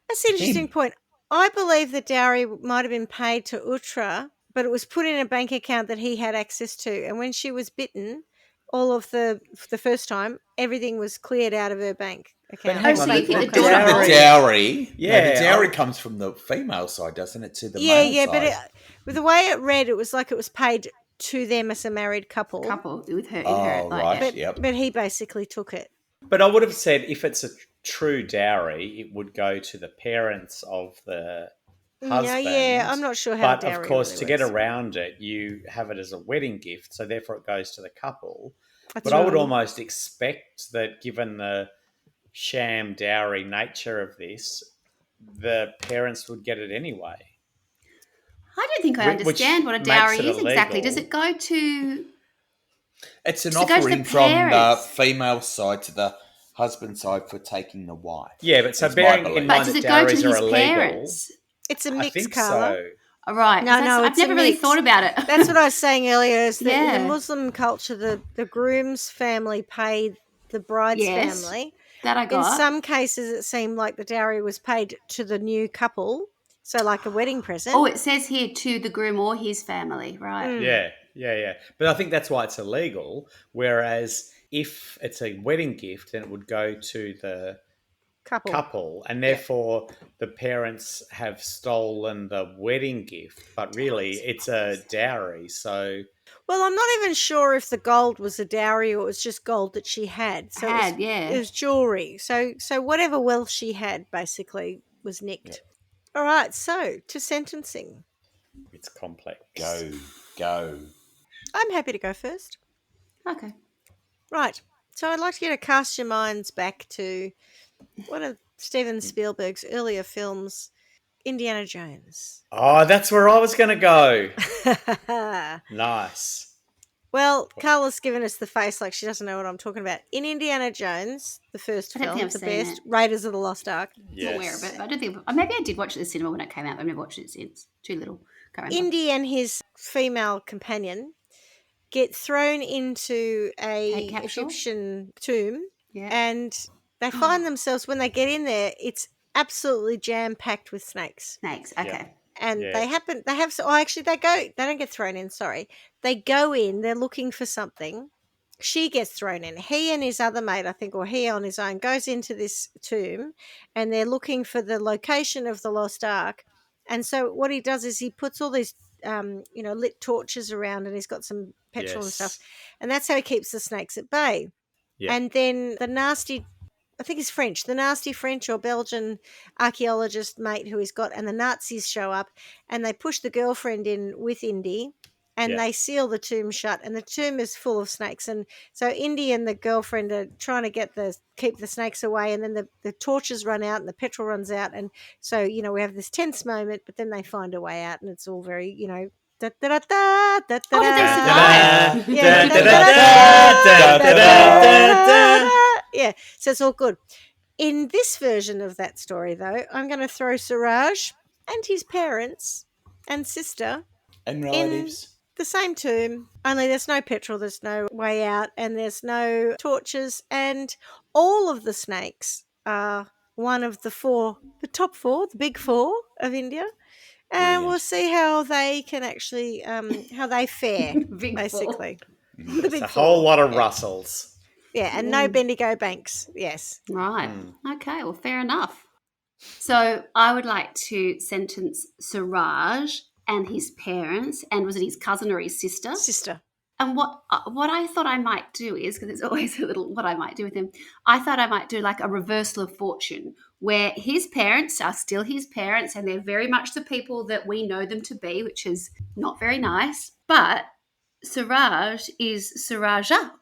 that's an interesting point. I believe the dowry might have been paid to Uthra, but it was put in a bank account that he had access to. And when she was bitten, all of the first time, everything was cleared out of her bank account. Oh, so you think the The daughter dowry. Yeah, the dowry comes from the female side, doesn't it? To the Yeah, male side. but with the way it read, it was like it was paid to them as a married couple. with her in Oh, her right. yeah. But he basically took it. But I would have said if it's a true dowry, it would go to the parents of the husband. Yeah, I'm not sure how But dowry of course, really to get works. around it, you have it as a wedding gift, so therefore it goes to the couple. That's But I would right. almost expect that, given the sham dowry nature of this, the parents would get it anyway. I don't think I Which understand what a makes dowry it is exactly. illegal. Does it go to... It's an So it goes to offering the from the parents. female side to the husband side for taking the wife. Yeah, but so Is my bearing belief. in But mind does that it go to dowries are his illegal, parents? It's a I mix, think Carla. so. All right. No, no, I've it's a never really mix. thought about it. That's what I was saying earlier, is that in Yeah. the Muslim culture, the groom's family paid the bride's Yes. family. That I In got. some cases, it seemed like the dowry was paid to the new couple, so like a wedding present. Oh, it says here to the groom or his family, right? Yeah. But I think that's why it's illegal. Whereas if it's a wedding gift, then it would go to the couple, and therefore the parents have stolen the wedding gift. But really, it's a dowry. So Well, I'm not even sure if the gold was a dowry or it was just gold that she had. So it was jewelry. So whatever wealth she had basically was nicked. All right, so to sentencing. it's complex. Go. I'm happy to go first. Okay. Right. So I'd like you to cast your minds back to one of Steven Spielberg's earlier films, Indiana Jones. Oh, that's where I was going to go. Nice. Well, Carla's given us the face like she doesn't know what I'm talking about. In Indiana Jones, the first I don't film, think the I've seen best, it. Raiders of the Lost Ark, I'm aware of it, but I don't think... Maybe I did watch it at the cinema when it came out, but I've never watched it since. Too little. Can't remember. Indy and his female companion get thrown into a capsule? Egyptian tomb, Yeah. and they find themselves, when they get in there, it's absolutely jam-packed with snakes. Snakes. Okay. And Yeah. they don't get thrown in, sorry. They go in, they're looking for something. She gets thrown in. He and his other mate, I think, or he on his own, goes into this tomb, and they're looking for the location of the Lost Ark. And so what he does is he puts all these, lit torches around, and he's got some petrol and stuff. And that's how he keeps the snakes at bay. Yeah. And then the nasty, I think he's French, the nasty French or Belgian archaeologist mate who he's got, and the Nazis show up and they push the girlfriend in with Indy, and they seal the tomb shut, and the tomb is full of snakes. And so Indy and the girlfriend are trying to keep the snakes away, and then the torches run out and the petrol runs out. And so, we have this tense moment, but then they find a way out, and it's all very, da da da da da Oh, did they da. survive? Yeah, so it's all good. In this version of that story, though, I'm going to throw Suraj and his parents and sister And relatives. the same tomb, only there's no petrol, there's no way out, and there's no torches, and all of the snakes are one of the top four, the big four of India. And we'll see how they can actually, how they fare, basically. The big It's a four. whole lot of Russells. Yeah, and no Bendigo Banks, yes. Right. Okay, well, fair enough. So I would like to sentence Suraj and his parents, and was it his cousin or his sister? Sister. And what I thought I might do is, because there's always a little what I might do with him, I thought I might do like a reversal of fortune, where his parents are still his parents and they're very much the people that we know them to be, which is not very nice. But Suraj is Suraja.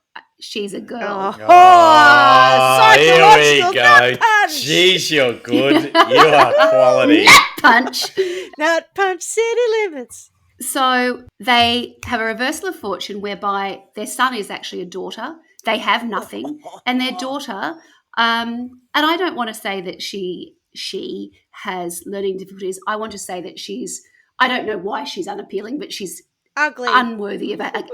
She's a girl. Psychological here we nut go. punch. Jeez, you're good. You are quality. Punch. Nut punch city limits. So they have a reversal of fortune whereby their son is actually a daughter. They have nothing. And their daughter, and I don't want to say that she has learning difficulties. I want to say that I don't know why she's unappealing, but she's ugly, unworthy of it.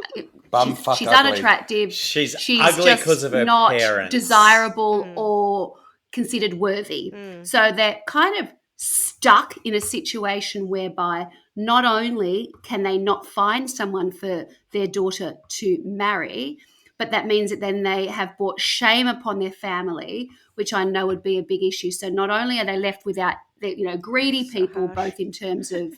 She's ugly. unattractive. She's ugly because of her not parents. Desirable or considered worthy. So they're kind of stuck in a situation whereby not only can they not find someone for their daughter to marry, but that means that then they have brought shame upon their family, which I know would be a big issue. So not only are they left without, greedy people, both in terms of,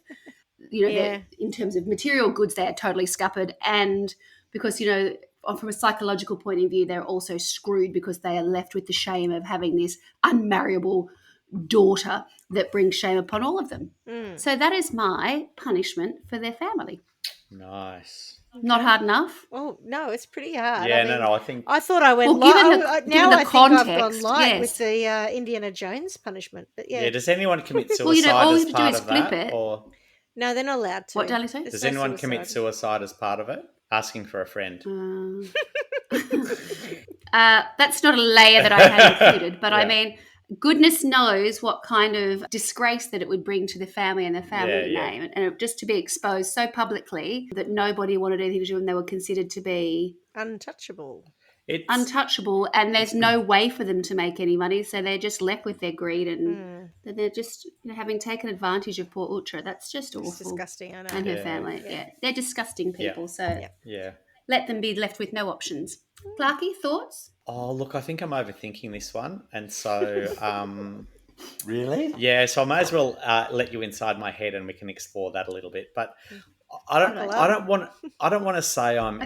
in terms of material goods, they are totally scuppered, and because, from a psychological point of view, they're also screwed because they are left with the shame of having this unmarriable daughter that brings shame upon all of them. So that is my punishment for their family. Nice. Not hard enough? Oh, no, it's pretty hard. Yeah, no, I think... I thought I went Well, given the I context, think I've gone light yes. with the Indiana Jones punishment. But yeah. does anyone commit suicide all you as have to do part is of flip that? it. Or No, they're not allowed to. What, Darlie, say? does anyone commit suicide as part of it? Asking for a friend. That's not a layer that I had included, but I mean, goodness knows what kind of disgrace that it would bring to the family and the family name, and just to be exposed so publicly that nobody wanted anything to do and they were considered to be untouchable, and there's no way for them to make any money, so they're just left with their greed, and they're just having taken advantage of poor Uthra. That's just awful. It's disgusting, I know. And her family, they're disgusting people. So let them be left with no options. Clarky, thoughts? Oh, look, I think I'm overthinking this one. And so... Really? Yeah, so I may as well let you inside my head and we can explore that a little bit. But I don't want to say I'm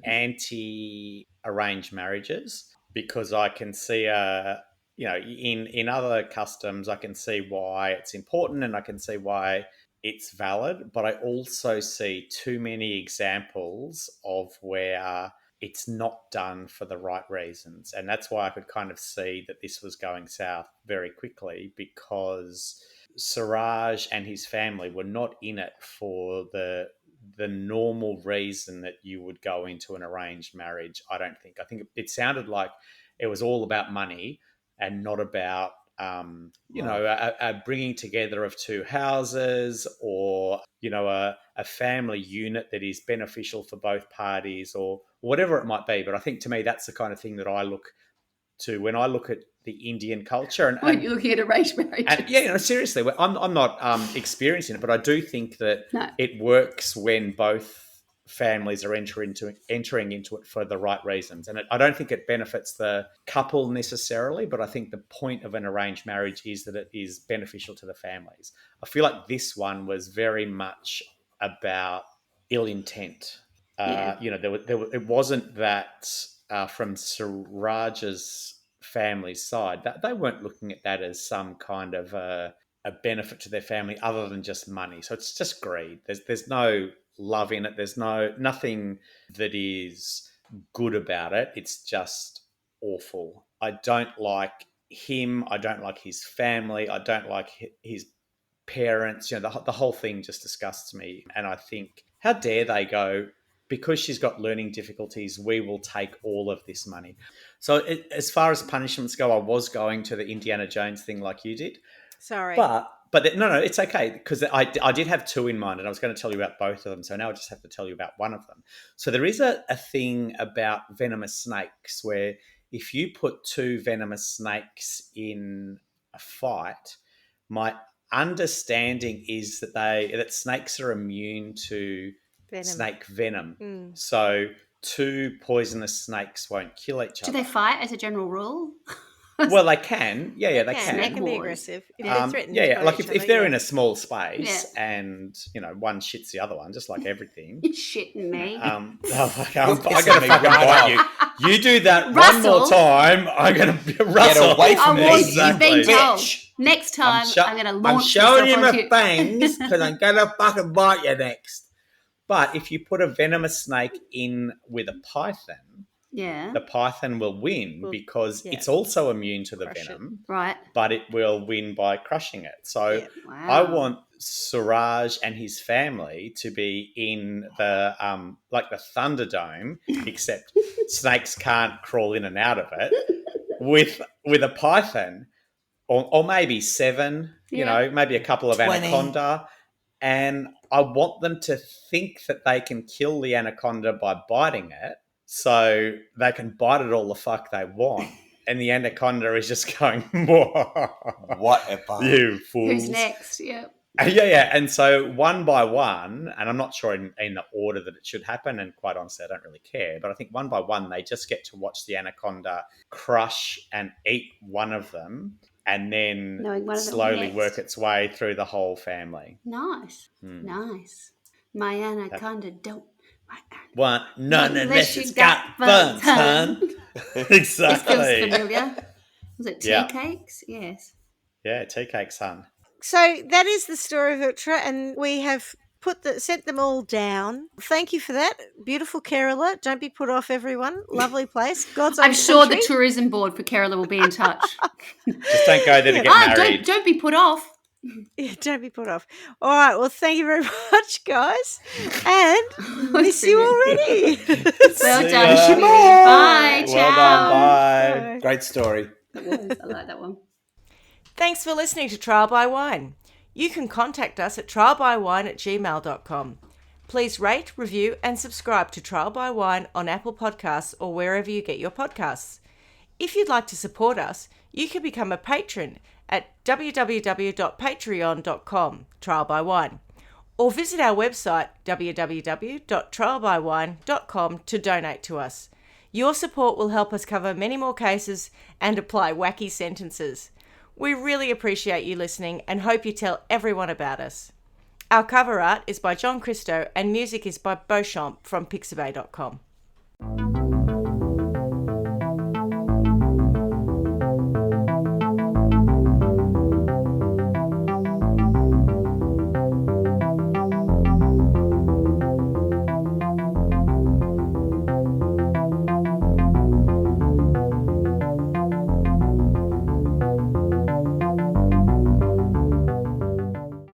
anti-arranged marriages, because I can see in other customs I can see why it's important and I can see why it's valid, but I also see too many examples of where it's not done for the right reasons. And that's why I could kind of see that this was going south very quickly, because Suraj and his family were not in it for the normal reason that you would go into an arranged marriage, I don't think. I think it sounded like it was all about money and not about, a bringing together of two houses, or, a family unit that is beneficial for both parties, or whatever it might be. But I think to me, that's the kind of thing that I look to when I look at the Indian culture. And when you're looking at arranged marriage. And seriously, I'm not experiencing it, but I do think that it works when both families are entering into it for the right reasons. And I don't think it benefits the couple necessarily, but I think the point of an arranged marriage is that it is beneficial to the families. I feel like this one was very much about ill intent. It wasn't that from Suraj's family's side, that they weren't looking at that as some kind of a benefit to their family other than just money. So it's just greed. There's no love in it. There's nothing that is good about it. It's just awful. I don't like him. I don't like his family. I don't like his parents. The whole thing just disgusts me. And I think, how dare they go, because she's got learning difficulties, we will take all of this money. So as far as punishments go, I was going to the Indiana Jones thing like you did. Sorry. But no, it's okay, because I did have two in mind, and I was going to tell you about both of them. So now I just have to tell you about one of them. So there is a thing about venomous snakes where if you put two venomous snakes in a fight, my understanding is that snakes are immune to snake venom. So two poisonous snakes won't kill each other. Do they fight as a general rule? Well, they can. Yeah, they can. They can be aggressive if they're threatened. Like if they're in a small space and, one shits the other one, just like everything. You're shitting me. I'm going to fucking bite you. You do that one more time, I'm going to Russell. Get away from me. You've been told. Next time, I'm going to launch I'm showing you my fangs because I'm going to fucking bite you next. But if you put a venomous snake in with a python, the python will win because it's also immune to the venom, right? But it will win by crushing it. So I want Suraj and his family to be in the like the Thunderdome, except snakes can't crawl in and out of it, with a python, or maybe 7, maybe a couple of 20. anaconda, and I want them to think that they can kill the anaconda by biting it. So they can bite it all the fuck they want. And the anaconda is just going, whatever. You fools. Who's next? Yeah. Yeah. And so one by one, and I'm not sure in the order that it should happen, and quite honestly, I don't really care, but I think one by one, they just get to watch the anaconda crush and eat one of them, and then slowly work its way through the whole family. Nice. Nice. My anaconda don't. One, none unless it's got fun, son. Exactly. This feels familiar. Was it tea cakes? Yes. Yeah, tea cakes, son. So that is the story of Uthra, and we have sent them all down. Thank you for that. Beautiful Kerala. Don't be put off, everyone. Lovely place. God's own I'm sure country. the tourism board for Kerala will be in touch. Just don't go there to get married. Don't be put off. Yeah, don't be put off. All right. Well, thank you very much, guys. And miss you already. Well done. Bye. Ciao. Well done. Bye. Great story. I like that one. Thanks for listening to Trial by Wine. You can contact us at trialbywine@gmail.com. Please rate, review and subscribe to Trial by Wine on Apple Podcasts or wherever you get your podcasts. If you'd like to support us, you can become a patron at www.patreon.com, Trial by Wine, or visit our website www.trialbywine.com to donate to us. Your support will help us cover many more cases and apply wacky sentences. We really appreciate you listening and hope you tell everyone about us. Our cover art is by John Christo and music is by Beauchamp from pixabay.com.